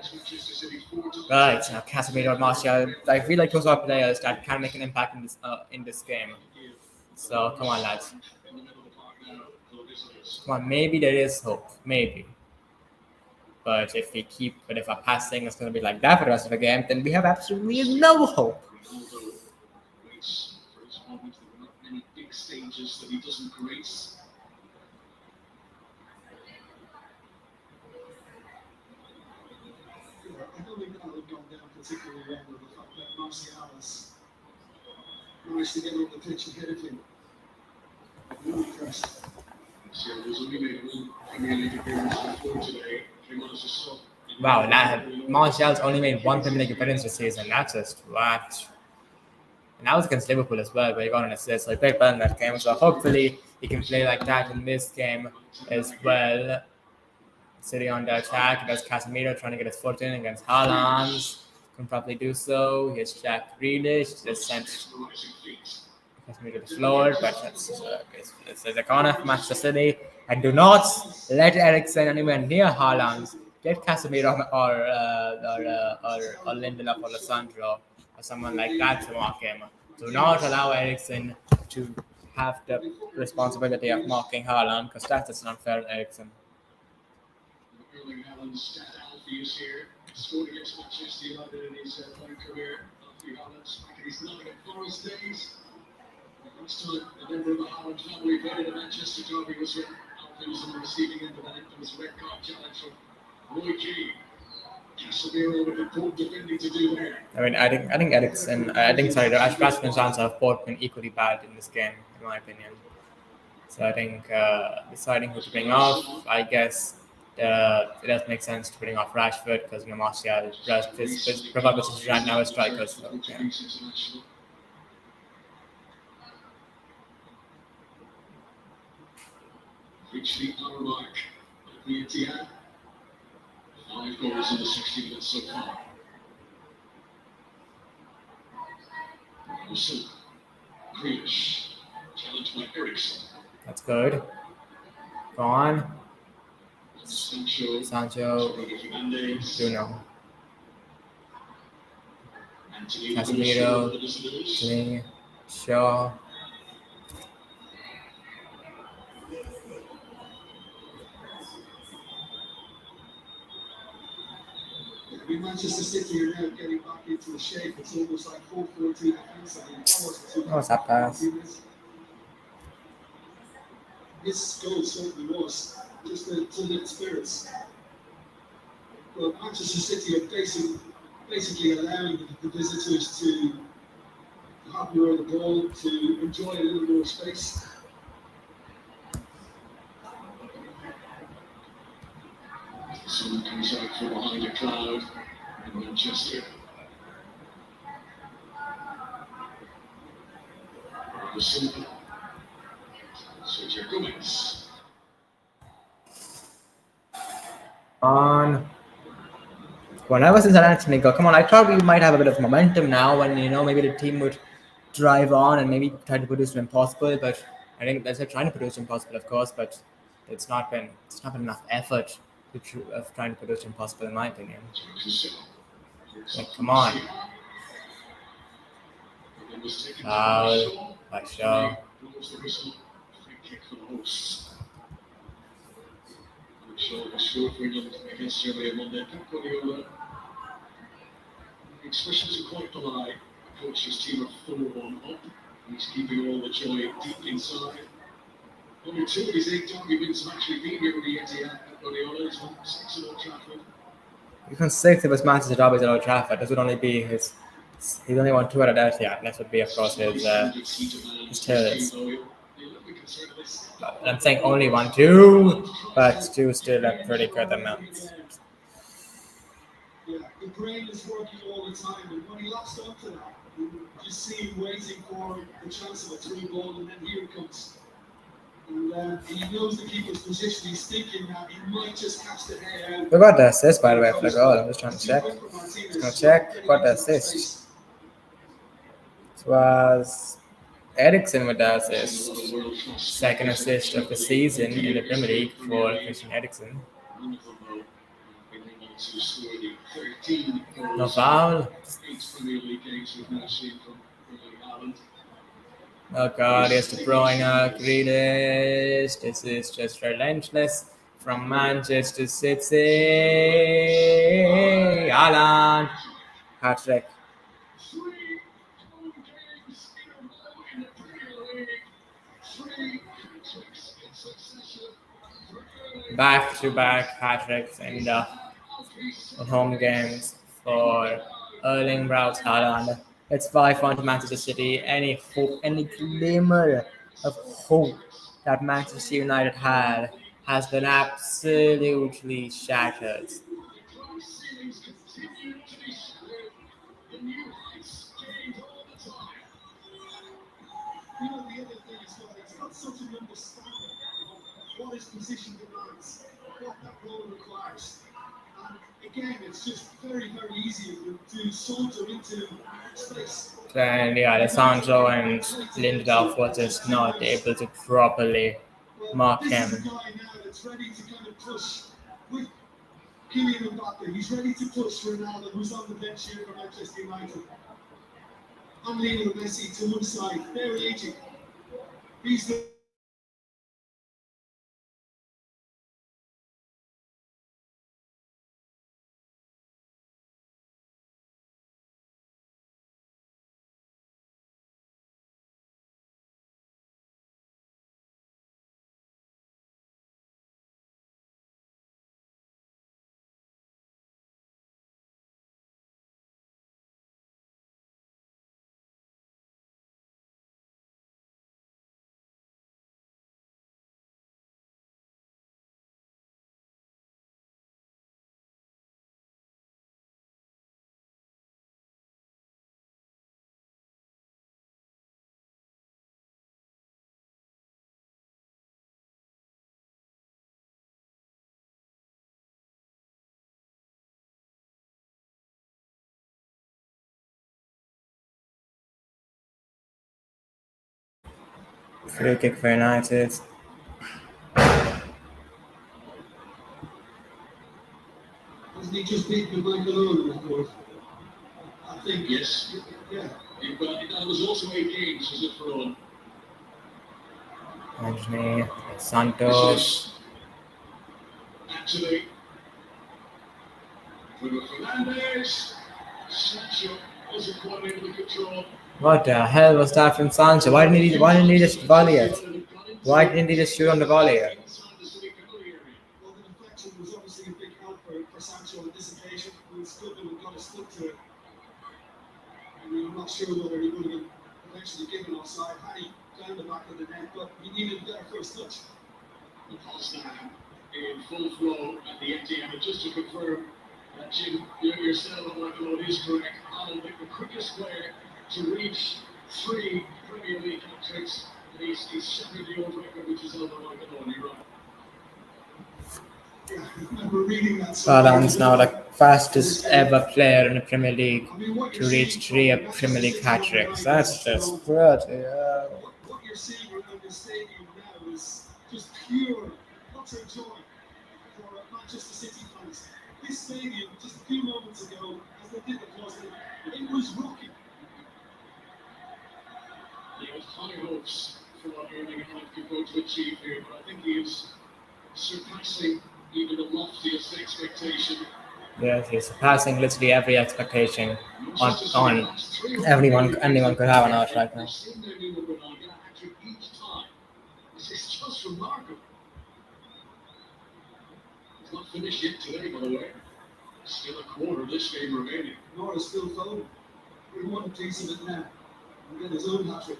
now Casemiro and Martial. I feel like those are players that can make an impact in this game. So come on, lads. Come on, maybe there is hope. Maybe. But if our passing is going to be like that for the rest of the game, then we have absolutely no hope. Stages that he doesn't grace. I don't think that would have gone down particularly well with the fact that Martial has managed to get on the pitch ahead of him. Really impressed. Martial's only made one Premier League appearance before today. Wow, Martial's only made one Premier League appearance this season. That's just what. And that was against Liverpool as well, where he got an assist. So he played well in that game. So hopefully he can play like that in this game as well. City on the attack. There's Casemiro trying to get his foot in against Haaland. Can probably do so. Here's Jack Grealish. Just sent Casemiro to the floor. But it's a corner for Manchester City. And do not let Eriksen anywhere near Haaland. Get Casemiro or Lindelof or Lissandro or someone like that to mark him. Do not allow Eriksen to have the responsibility of marking Haaland because that's just unfair on Eriksen. Erling Haaland's stat Alfie is here. Scored against Manchester United in his playing career. Alfie Haaland's back in his Nottingham Forest days. The first time a member of the Haaland family played in a Manchester derby was when Alfie was on the receiving end of an infamous red card challenge from Roy Keane. Casemiro with important defending to do there. I mean, I think Eriksen, Rashford's chance have both been equally bad in this game, in my opinion. So I think deciding who to bring off, I guess it does make sense to bring off Rashford because Martial his probably right now is strikers. So, yeah. Reach the hour mark at the Etihad. 5 goals in the 60 minutes so far. Also, Grealish challenged by Eriksen. That's good. Go on. Sancho, Sancho, Bruno Fernandes, Bruno, Anthony the goal scorer Casemiro, for the visitors. Lee, Shaw. I mean, Manchester City are now getting back into a shape. It's almost like 4-4-2 defensively. That wasn't too What was bad. that pass? This goal certainly was just to lift spirits. Well, Manchester City are basically allowing the visitors to have more of the ball, to enjoy a little more space. Sun comes out from behind a cloud in Manchester. Sergio Gomez. On. Whenever since Anthony go, come on, I thought we might have a bit of momentum now, and maybe the team would drive on and maybe try to produce an impossible. But I think they're trying to produce impossible, of course, but it's not been enough effort of trying to produce impossible, in my opinion. Like, come on, foul, by Shaw. Scored for England against Germany on Monday. Pep Guardiola, expressions are quite polite. The coach's team are 4-1 up. He's keeping all the joy deep inside. Only 2 of his 8 target wins have actually been here at the Etihad. Pep Guardiola has won 6 at Old Trafford. He's won 6 of his matches at Old Trafford. This would only be his. He's only won 2 out of that. Yeah, this would be, of course, his tails. I'm saying only 1, 2, but 2 still a pretty good amount. Yeah, the brain is working all the time, and when he latched onto that, you just see him waiting for the chance of a through ball, and then here it comes. And he knows the keeper's position. He's thinking that he might just catch the head out. We got the assist, by the way, for the goal. I'm just trying to check. Just gonna check. Got the assist. It was Eriksen with the assist. Second assist of the season in the Premier League for Christian Eriksen. No foul. Oh God, here's De Bruyne, Grealish. This is just relentless from Manchester City. Alan, hat-trick. Back-to-back hat-tricks in home games for Erling Braut Haaland. It's 5-1 to Manchester City. Any hope, any glimmer of hope that Manchester United had has been absolutely shattered. The other thing is that he's got such an understanding of what his position demands, what that role requires. And again, it's just very, very easy to saunter into space. And yeah, Alessandro and Lindelof were just not able to properly mark This is a him. guy now that's ready to kind of push with Kylian Mbappe. He's ready to push Ronaldo, who's on the bench here for Manchester United. I'm leaning Messi to one side, very aging. He's the Free kick for United. Didn't he just beat the Michael record? I think. Yes. Yeah. That was also 8 games, was it, for all? Anthony, Santos. Actually, Bruno Fernandes. Sancho wasn't quite able to control. What the hell was that from Sancho? Why didn't he just volley it? Why didn't he just shoot on the volley? Well, the deflection was obviously a big help for Sancho on this occasion. He was good and got a stick to it. I mean, I'm not sure whether he would have been eventually given offside had he down the back of the net, but he needed a better first touch. The pass now in full flow at the MTM, and just to confirm that Jim, yourself and Michael is correct. Alan, the quickest player to reach 3 Premier League hat-tricks. He's shattered the old record, which is over Michael, you're right. Yeah, I remember reading that. Haaland's now the fastest ever player in the Premier League to reach 3 Premier League hat-tricks. That's just pretty. What you're seeing around the stadium now is just pure utter joy for Manchester City fans. This stadium, just a few moments ago, as they did the closing, it was rocking. He had high hopes for what Erling Haaland could go to achieve here, but I think he is surpassing even the loftiest expectation. Yes, he's surpassing literally every expectation on anyone could have on earth right now. This is just remarkable. It's not finished yet today, by the way. Still a quarter of this game remaining. Nor is still folding. We want a piece of it now. And get his own hat-trick.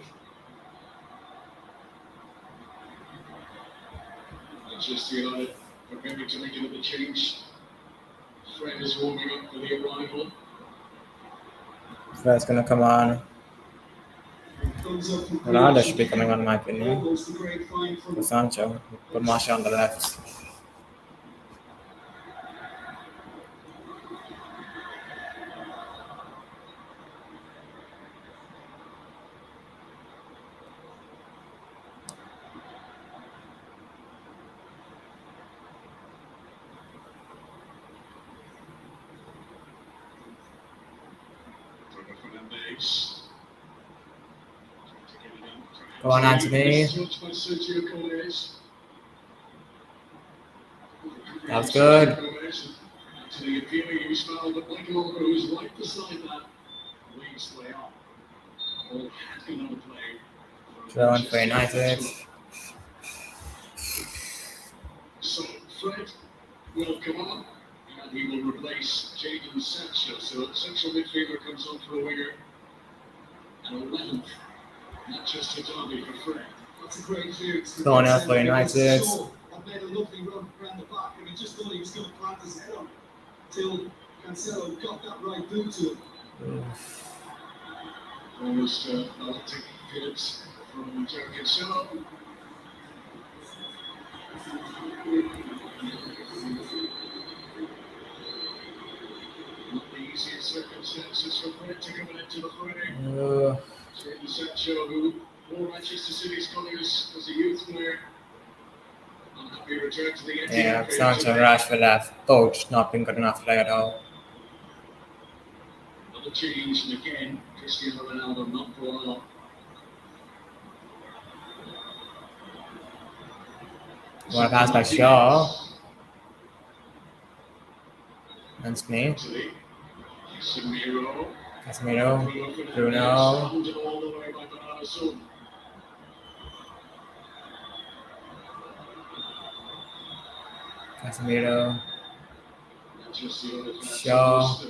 Manchester United preparing to make another change. Fred is warming up for the arrival. Fred's gonna come on. Ronaldo should be coming on, in my opinion. For Sancho, put Martial on the left. Go on, Anthony. That was good. Anthony appealing, he was fouled, but Watchalong, who was right beside that, leads play on. All hacking on the play. Throw in for United. So Fred will come on, and he will replace Jadon Sancho. So central midfielder comes on for a winger. And 11th. Not just a derby for Fred. That's a great clearance. Going out for United. I've made a lovely run around the back, and he just thought he was going to plant his head on till Cancelo got that right boot to him. Almost Baltic hits from Cancelo. Not the easiest circumstances for Fred to come into the Friday. Jadon Sancho, who wore Manchester City's colours as a youth player. Unhappy return to the end. Yeah, Sancho and Rashford have both not been good enough to play at all. Another change, and again, Cristiano Ronaldo not brought on. Want to pass by Shaw. That's me. Casemiro. Bruno. Casemiro. Shaw.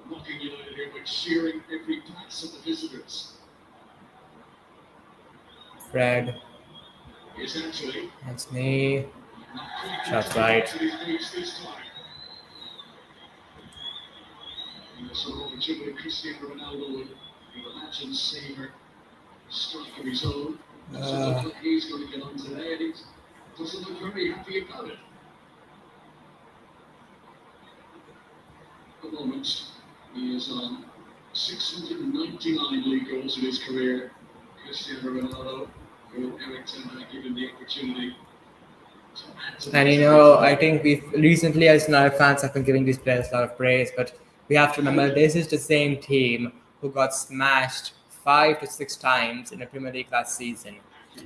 Mocking United here, but cheering every pass of the visitors. Fred. Yes, actually. That's me. Shots right. So opportunity Cristiano Ronaldo would imagine saver strike of his own. Doesn't look like he's going to get on today, and he doesn't look very happy about it. At the moment, he is on 699 league goals in his career. Cristiano Ronaldo, will Eric Ten Hag given the opportunity And I think we've recently, as United fans, have been giving these players a lot of praise, but we have to remember this is the same team who got smashed 5 to 6 times in the Premier League last season.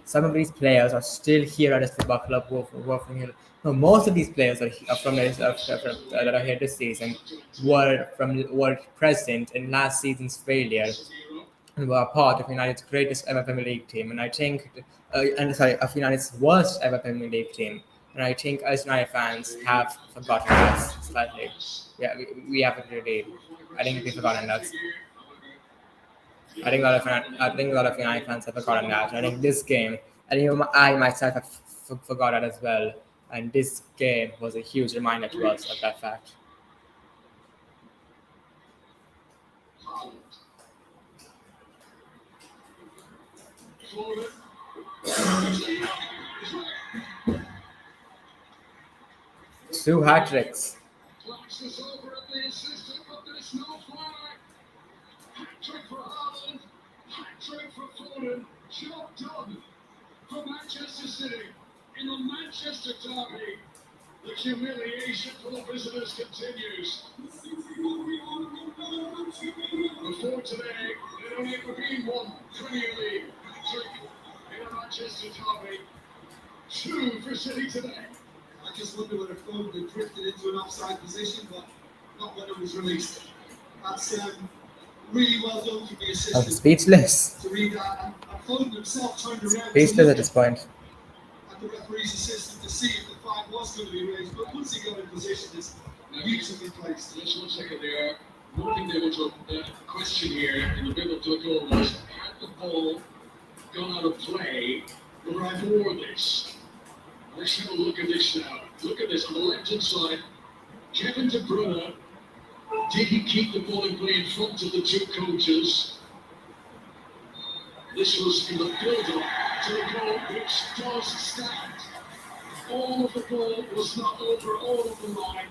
Some of these players are still here at this football club who are from here. No, most of these players are from that are here this season were present in last season's failure and were a part of United's greatest ever Premier League team. And I think, of United's worst ever Premier League team. And I think us United fans have forgotten that slightly. Yeah, we haven't really. I think we've forgotten that. I think a lot of United fans have forgotten that. And I think this game, and I myself have forgot that as well. And this game was a huge reminder to us of that fact. Two hat tricks. Hat-trick for Haaland, hat-trick for Foden, job done for Manchester City in the Manchester derby. The humiliation for the visitors continues. Before today, there only ever been one Premier League hat-trick in a Manchester derby. Two for City today. I just wonder whether Foden had drifted into an offside position, but not when it was released. That's really well done for the I'm assistant speechless. to read that. And Foden himself turned around Speechless at this point. at the referee's assistant to see if the flag was going to be raised. But once he got in position, it's beautifully placed. Just 1 second there. One thing they want to question here in the build-up to the goal was, had the ball gone out of play before this? Let's have a look at this now. Look at this on the left-hand side. Kevin De Bruyne, did he keep the ball in play in front of the two coaches? This was in the build-up to the goal, which does stand. All of the ball was not over all of the line.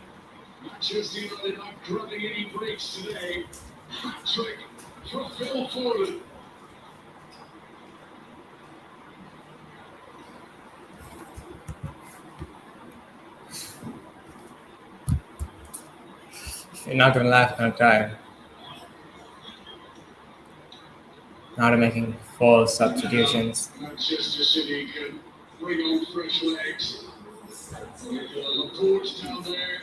Manchester United not grabbing any breaks today. Hat-trick for Phil Foden. You're not gonna laugh, you're gonna cry. Now they're making false substitutions. Manchester City can bring on fresh legs. Laporte down there.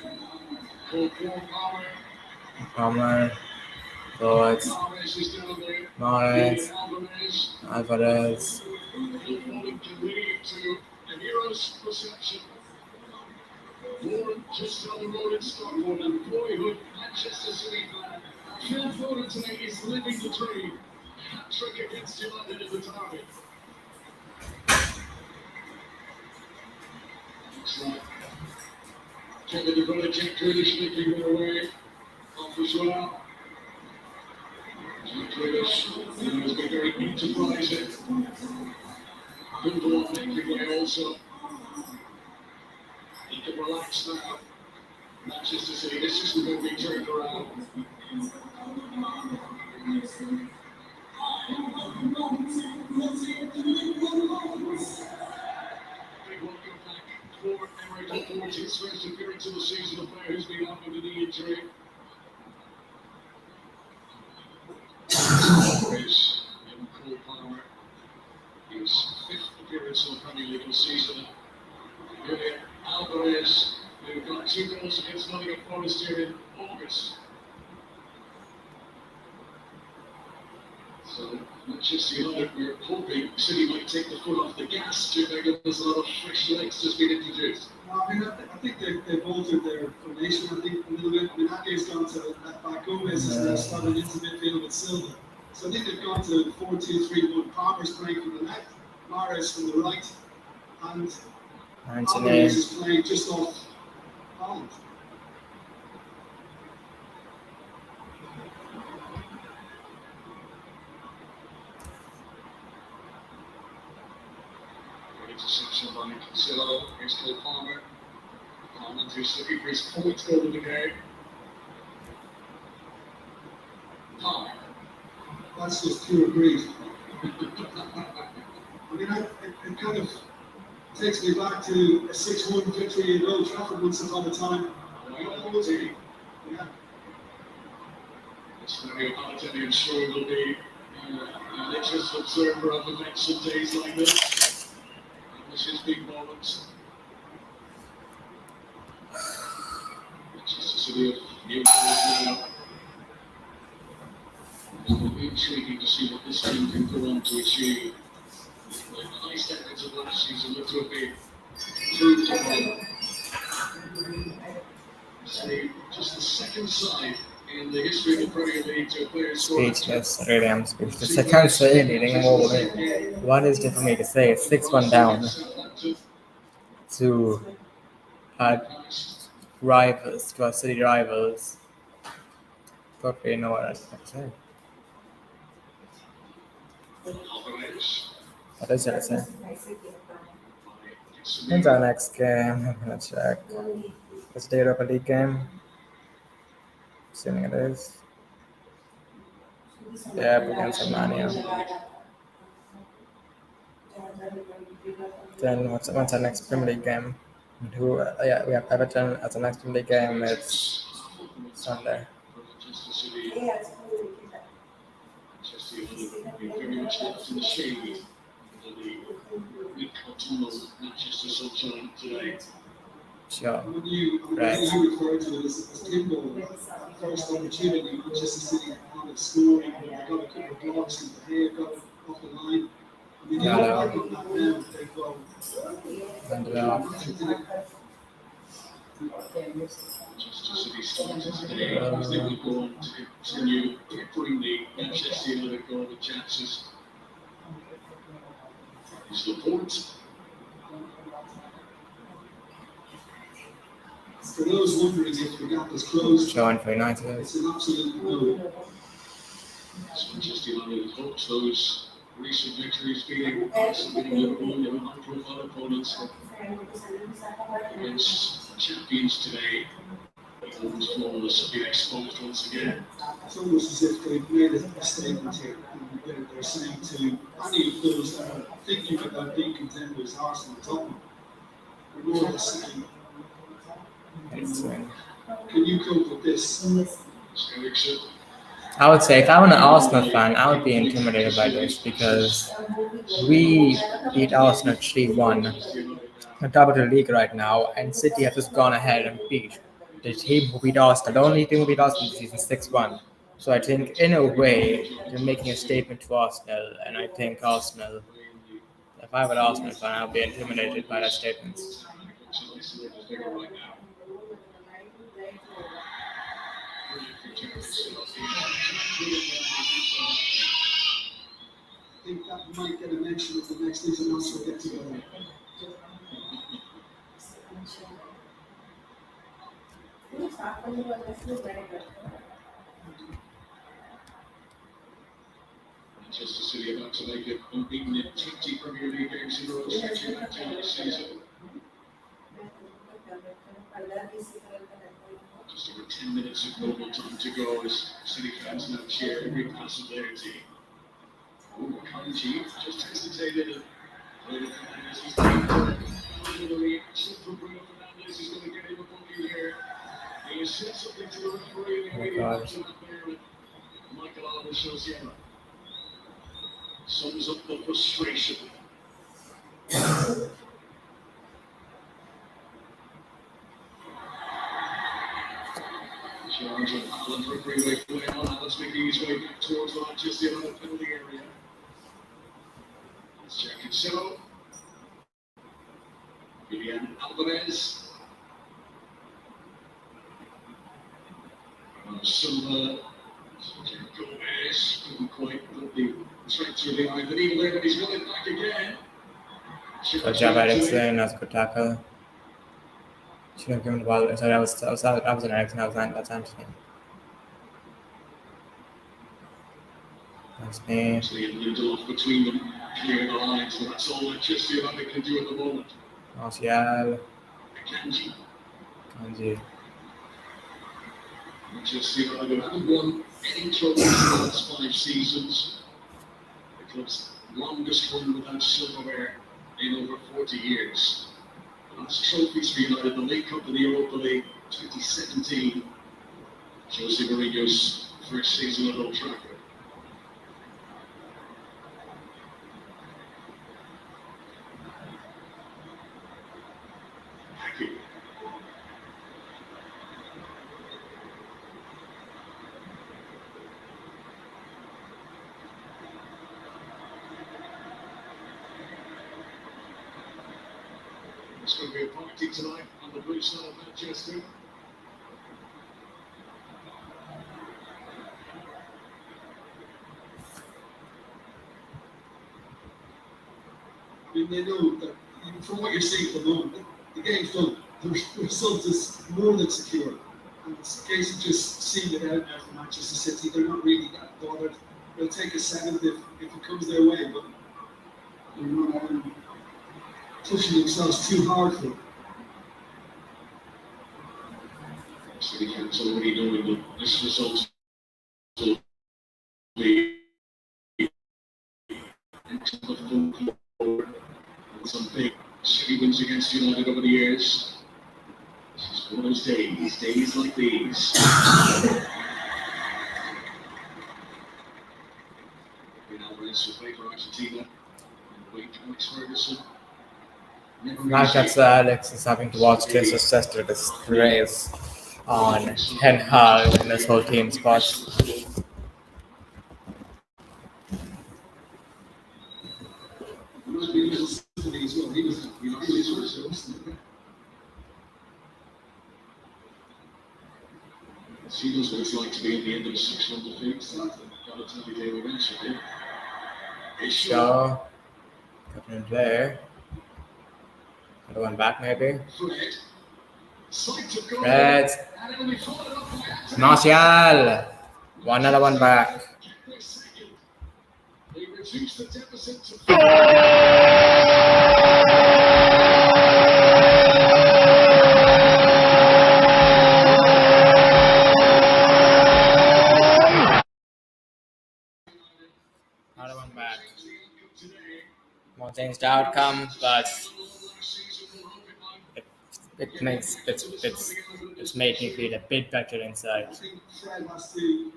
Cole Palmer. Palmer, George, Mahrez is down there. Morris, Alvarez. Alvarez. Phil Foden can lead to a hero's reception. Warren just down the road in Stockport, and boyhood Manchester City fan. Phil Foden today is living the dream. Hat-trick against United in the derby. Looks like Kevin De Bruyne, Jack Grealish making their way off as well. Jack Grealish has been very enterprising. Gundogan making way also. He can relax now. Manchester City, this is the movie turned around. Big welcome back for Emre Laporte, his first appearance of the season, a player who's been out with a knee injury. Alvarez and Cole Palmer, his fifth appearance in the Premier League this season. Julian Alvarez, who got 2 goals against Nottingham Forest here in August. So Manchester United were hoping City might take the foot off the gas to make there's a lot of fresh legs just been introduced. Well, I mean, I think they've altered their formation, I think, a little bit. I mean, Ake's gone to left back, Gomez is now slotted into midfield with Silva. So I think they've gone to 4-2-3-1. Palmer's playing from the left, Mahrez from the right, and Alvarez is playing just off Haaland. Interception by Cancelo against Cole Palmer. Haaland who's looking for his 4th goal of the game. Palmer. That's just pure greed. I mean, it kind of Takes me back to a 6-1 victory in Old Trafford once upon a time. Yeah. It's very apologetic, I'm sure it will be an interest observer of events and days like this. This is big moments. Manchester City of new players now. It'll be intriguing to see what this team can go on to achieve. The high standards of last season look to have been proved upon. Say, just the second side in the history of the Premier League to a player scoring. Speechless, really, I'm speechless. I can't say anything more. What is there for me to say? It's 6-1 down to our rivals, to our city rivals. Probably know what I'd have to say. What is it to say? When's our next game? I'm gonna check. It's the Europa League game. Assuming it is. Yeah, against Armania. Then what's our next Premier League game? And who? Yeah, we have Everton as the next Premier League game. It's Sunday. Manchester City. Manchester United very much left in the shade of the weak autumnal Manchester sunshine today. Sure. When you refer to it as pinball, first opportunity, Manchester City on scoring, they got a couple of blocks in the hair, got off the line. I mean, you look back on that now, they go. Manchester City started today because they will go on to continue peppering the Manchester United goal with chances. Is Laporte. For those wondering if the gap is closed, Showing for United. it's an absolute no. Manchester United hopes those recent victories beating Arsenal, beating Liverpool, they were high-profile opponents against champions today. Almost flawless, being exposed once again. It's almost as if they've made a statement here. They're saying to any of those that are thinking about being contenders, Arsenal, Tottenham, we're more or less saying, can you cope with this? I would say if I were an Arsenal fan, I would be intimidated by this because we beat Arsenal 3-1. On top of the league right now, and City have just gone ahead and beat the team who beat Arsenal. The only team who beat Arsenal this season 6-1. So I think in a way they're making a statement to Arsenal, and I think Arsenal, if I were an Arsenal fan, I would be intimidated by that statement. I think that might get a mention at the next international get together. Manchester City about to make it unbeaten in 20 Premier League games in a row, stretching back to last season. Just over 10 minutes of normal time to go as City fans now cheer every pass of their team. Kanji just hesitated and the reaction from Bruno Fernandes is going to get him a booking here. He has said something to the referee and the Michael Alves shows yellow. Sums up the frustration. Charge of Alan referee way play on. Alan's making his way back towards the Manchester United penalty area. Let's check it. So, Julian Alvarez. Silva. Gomez couldn't quite put the threat through the eye, but even there, he's got it back again. Good job, Ericsson. That's a good tackle. Should have given the ball. Sorry, I was an Ericsson. That's Anthony. That's me. Actually, Lindelof between them, clearing the lines, so that's all Manchester United can do at the moment. Martial. Kanji. Manchester United haven't won any trophies in the last 5 seasons. The club's longest run without silverware in over 40 years. The last trophies for United, the League Cup and the Europa League 2017. Jose Mourinho's first season at Old Trafford. It's going to be a party tonight on the blue side of Manchester. I mean, they know that even from what you're seeing at the moment, the game's done. The result is more than secure. And it's a case of just seeing it out now for Manchester City. They're not really that bothered. They'll take a second if it comes their way, but they're not pushing themselves too hard for it. City fans already knowing that this result will be into the full forward. Some big City wins against United over the years. This is one of those days like these. Alvarez will play for Argentina. Alex Ferguson. Like that's Alex is having to watch this. It's just a disgrace on Ten Hag and this whole team spot. He knows what it's like to be at the end of a 6-1 defeat. Gotta tell you they were eventually. Shaw, captain player. Another one back maybe. Fred. Martial. Another one back. They reduce the deficit to Another one back. More changed outcome, but it makes it's made me feel a bit better inside. I think Fred has to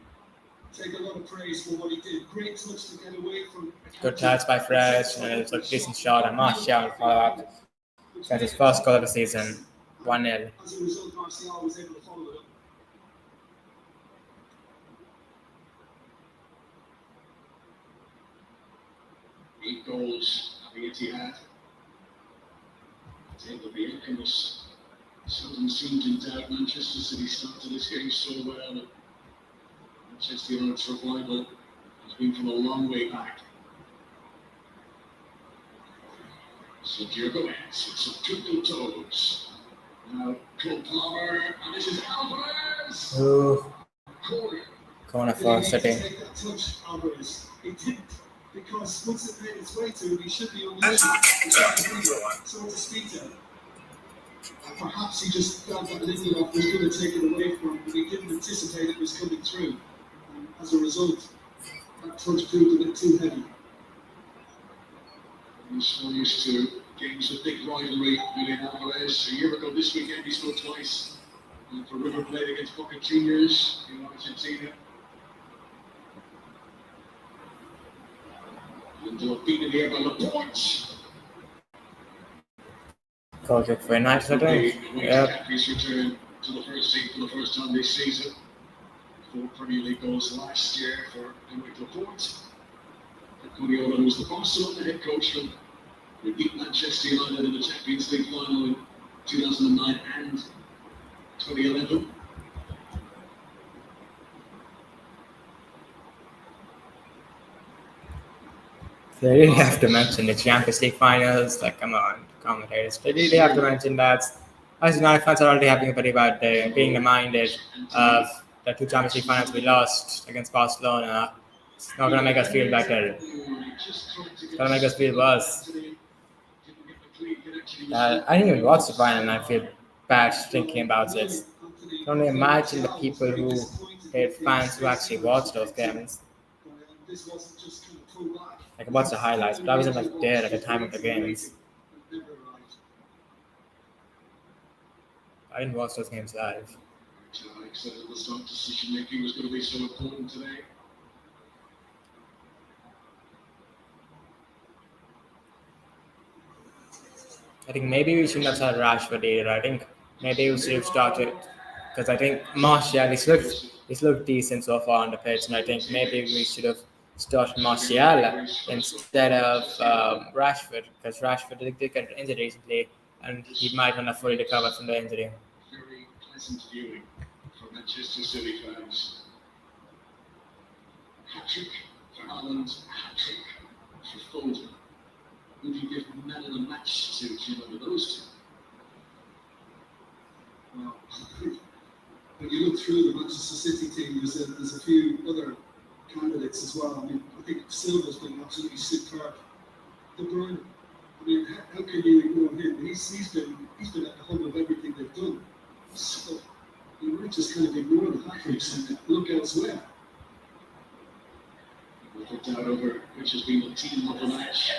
take a lot of praise for what he did. Great touch to get away from. Good touch by Fred, and it's a decent shot, and Martial follow up. That's his first goal of the season, 1-0. As a result, Martial was able to follow it up. Eight goals at the Etihad. Take the infamous seldom seemed in doubt. Manchester City started this game so well. And Manchester United's revival has been from a long way back. So here goes. It's a triple toes. Now Cole Palmer, and this is Alvarez. Ooh, Corner. corner for City. Take that touch, Alvarez. He didn't, because once it made its way to him, he should be on the so it's a speed down. Perhaps he just felt that Lindelof was going to take it away from him, but he didn't anticipate it was coming through. And as a result, that touch proved a bit too heavy. He's so used to games of big rivalry. Julian Alvarez, a year ago this weekend, he scored twice. And for River Plate against Boca Juniors in Argentina. Lindelof beaten here by Laporte. Called it for United, I think. Yep. His return to the first team for the first time this season. 4 Premier League goals last year for Aymeric Laporte. Guardiola, who was the Barcelona head coach, who beat Manchester United in the Champions League final in 2009 and 2011. They really have to mention the Champions League finals. Like, come on, commentators. They really have to mention that. As United fans are already having a pretty bad day, being reminded of the 2 Champions League finals we lost against Barcelona. It's not going to make us feel better. It's going to make us feel worse. I didn't even watch the final and I feel bad thinking about it. I can only imagine the people who paid fans who actually watched those games. This wasn't just kind of pulled back. I can watch the highlights, but I wasn't like there at the time of the games. I didn't watch those games live. I said at the start, decision making was going to be so important today. I think maybe we shouldn't have started Rashford either. I think maybe we should have started because I think Martial he's looked decent so far on the pitch, and I think maybe we should have started Martial instead of Rashford because Rashford did get injured recently, and he might not have fully recovered from the injury. Very pleasant viewing for Manchester City fans. Hat-trick for Haaland, hat-trick for Foden. Who do you give man of the match to out of those Well, when you look through the Manchester City team, there's a few other candidates as well. I mean, I think Silva's been absolutely superb. De Bruyne, I mean, how can you ignore him? He's been at the hub of everything they've done. So you might just kind of ignore the hat-tricks and look elsewhere. two? Doubt over which has been the team of the match.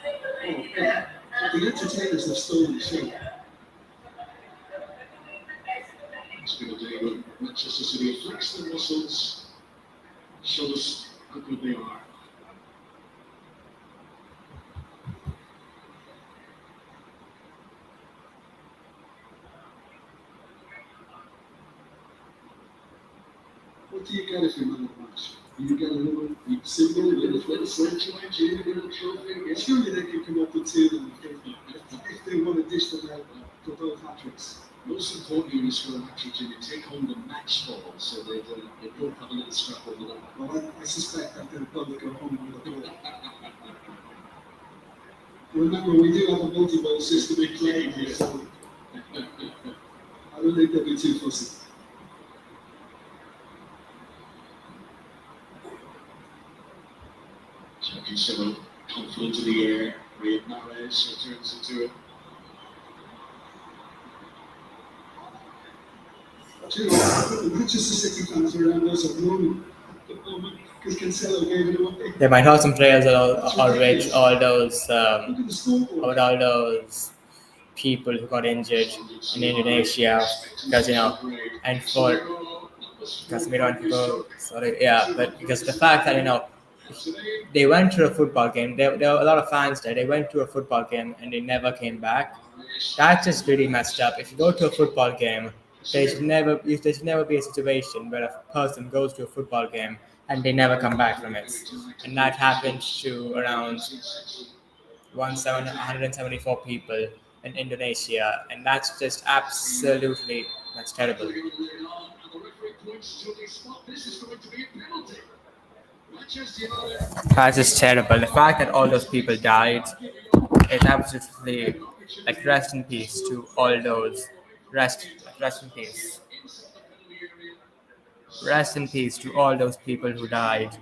Oh, yeah. The entertainers have stolen the show. It's been a day when Manchester City have flexed their muscles, showed us how good they are. What do you get if you're man of the match? You get a little symbol, a little flip, a little trophy. surely they can come up with two of them if they want to dish them out for both hat-tricks. Most importantly, when you score a hat-trick, you take home the match ball, so they both have a little scrap over that. Well, I suspect that they'll probably go home with a ball. Remember, we do have a multi-ball system in play here, so I don't think they'll be too fussy. Cancelo, confident in the air. Riyad Mahrez turns into it. The Manchester City fans around us are groaning at the moment because Cancelo gave it away. They might have some players that are rich, all those Look at the scoreboard. all those people who got injured in Indonesia because and for because we don't go sorry but because of the fact that they went to a football game. There were a lot of fans there. They went to a football game and they never came back. That's just really messed up. If you go to a football game, there should never be a situation where a person goes to a football game and they never come back from it. And that happened to around 174 people in Indonesia, and that's just that's terrible. That's just terrible. The fact that all those people died is absolutely like rest in peace to all those. Rest in peace. Rest in peace to all those people who died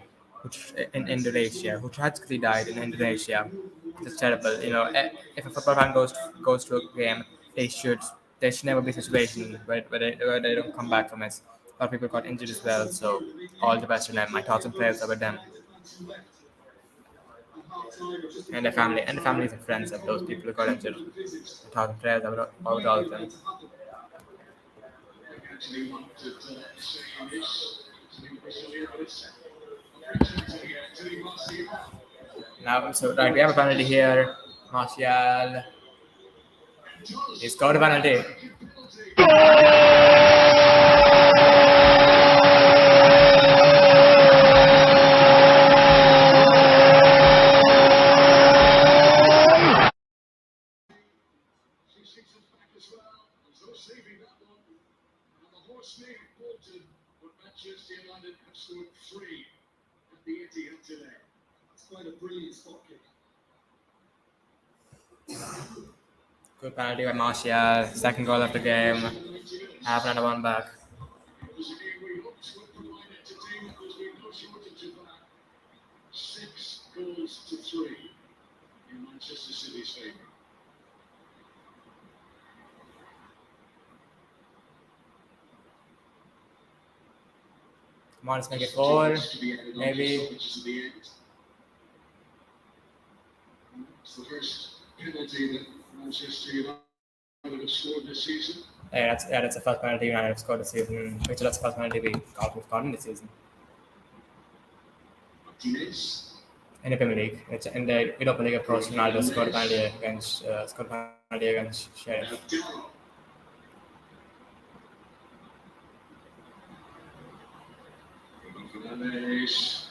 in Indonesia, who tragically died in Indonesia. It's terrible. If a football fan goes to a game, they should there should never be a situation where they don't come back from it. A lot of people got injured as well, so all the best to them. My thoughts and prayers are with them and the families and friends of those people who got injured. My thoughts and prayers are with all of them. Now, so right, we have a penalty here. Martial. He scored a penalty. Manchester United have scored 3 at the Etihad today. It's quite a brilliant spot kick. Good penalty by Martial. Second goal of the game. Half another one back. It was a game we hoped would provide entertainment. There's been no shortage of that. 6 goals to 3 in Manchester City's favour. Come on, let's make it 4. Maybe. It's the first penalty that Manchester United have scored this season. That's the first penalty United have scored this season. Which that's the first penalty we've gotten this season Martinez. in the Premier League. It's in the Europa League, of course. Ronaldo scored a penalty against Sheriff. Abdallah. Bruno Fernandes.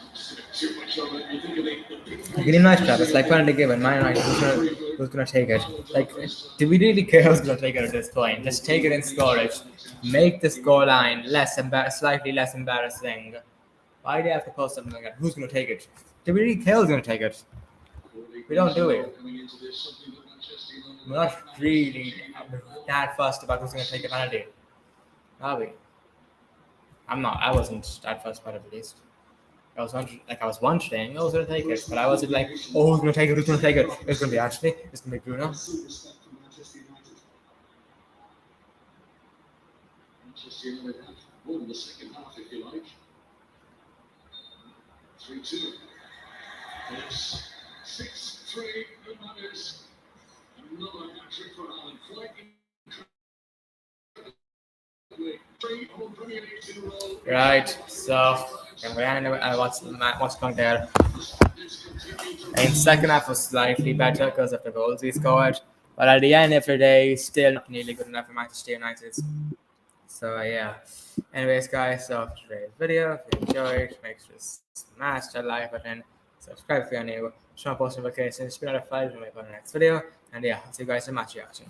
Too much of it. You think of the Getting nice trap. It's like penalty given. Man United, who's gonna take it? Like, do we really care who's gonna take it at this point? Just take it and score it. Make the scoreline slightly less embarrassing. Why do you have to post something like that? Who's gonna take it? Do we really care who's gonna take it? We don't do it. We're not really that fussed about who's gonna take the penalty, are we? I'm not. I wasn't that fussed about it, at least. I was wondering who's gonna take it, but I wasn't like, oh, who's gonna take it? Who's gonna take it? It's gonna be Ashley. It's gonna be Bruno. Massive respect for Manchester United. Manchester United have won the second half, if you like. 3-2. It's 6-3. Hernandez. Another hat-trick for Alan. Quite incredibly. 3 on Premier League 2 roll. Right. So we Watchalong there. In second half was slightly better because of the goals we scored, but at the end of the day, still not nearly good enough for Manchester United. So yeah. Anyways, guys, so today's video, if you enjoyed, make sure to smash that like button, subscribe if you're new, turn on post notifications, spin out a file when we put the next video, and yeah, I'll see you guys in match reaction.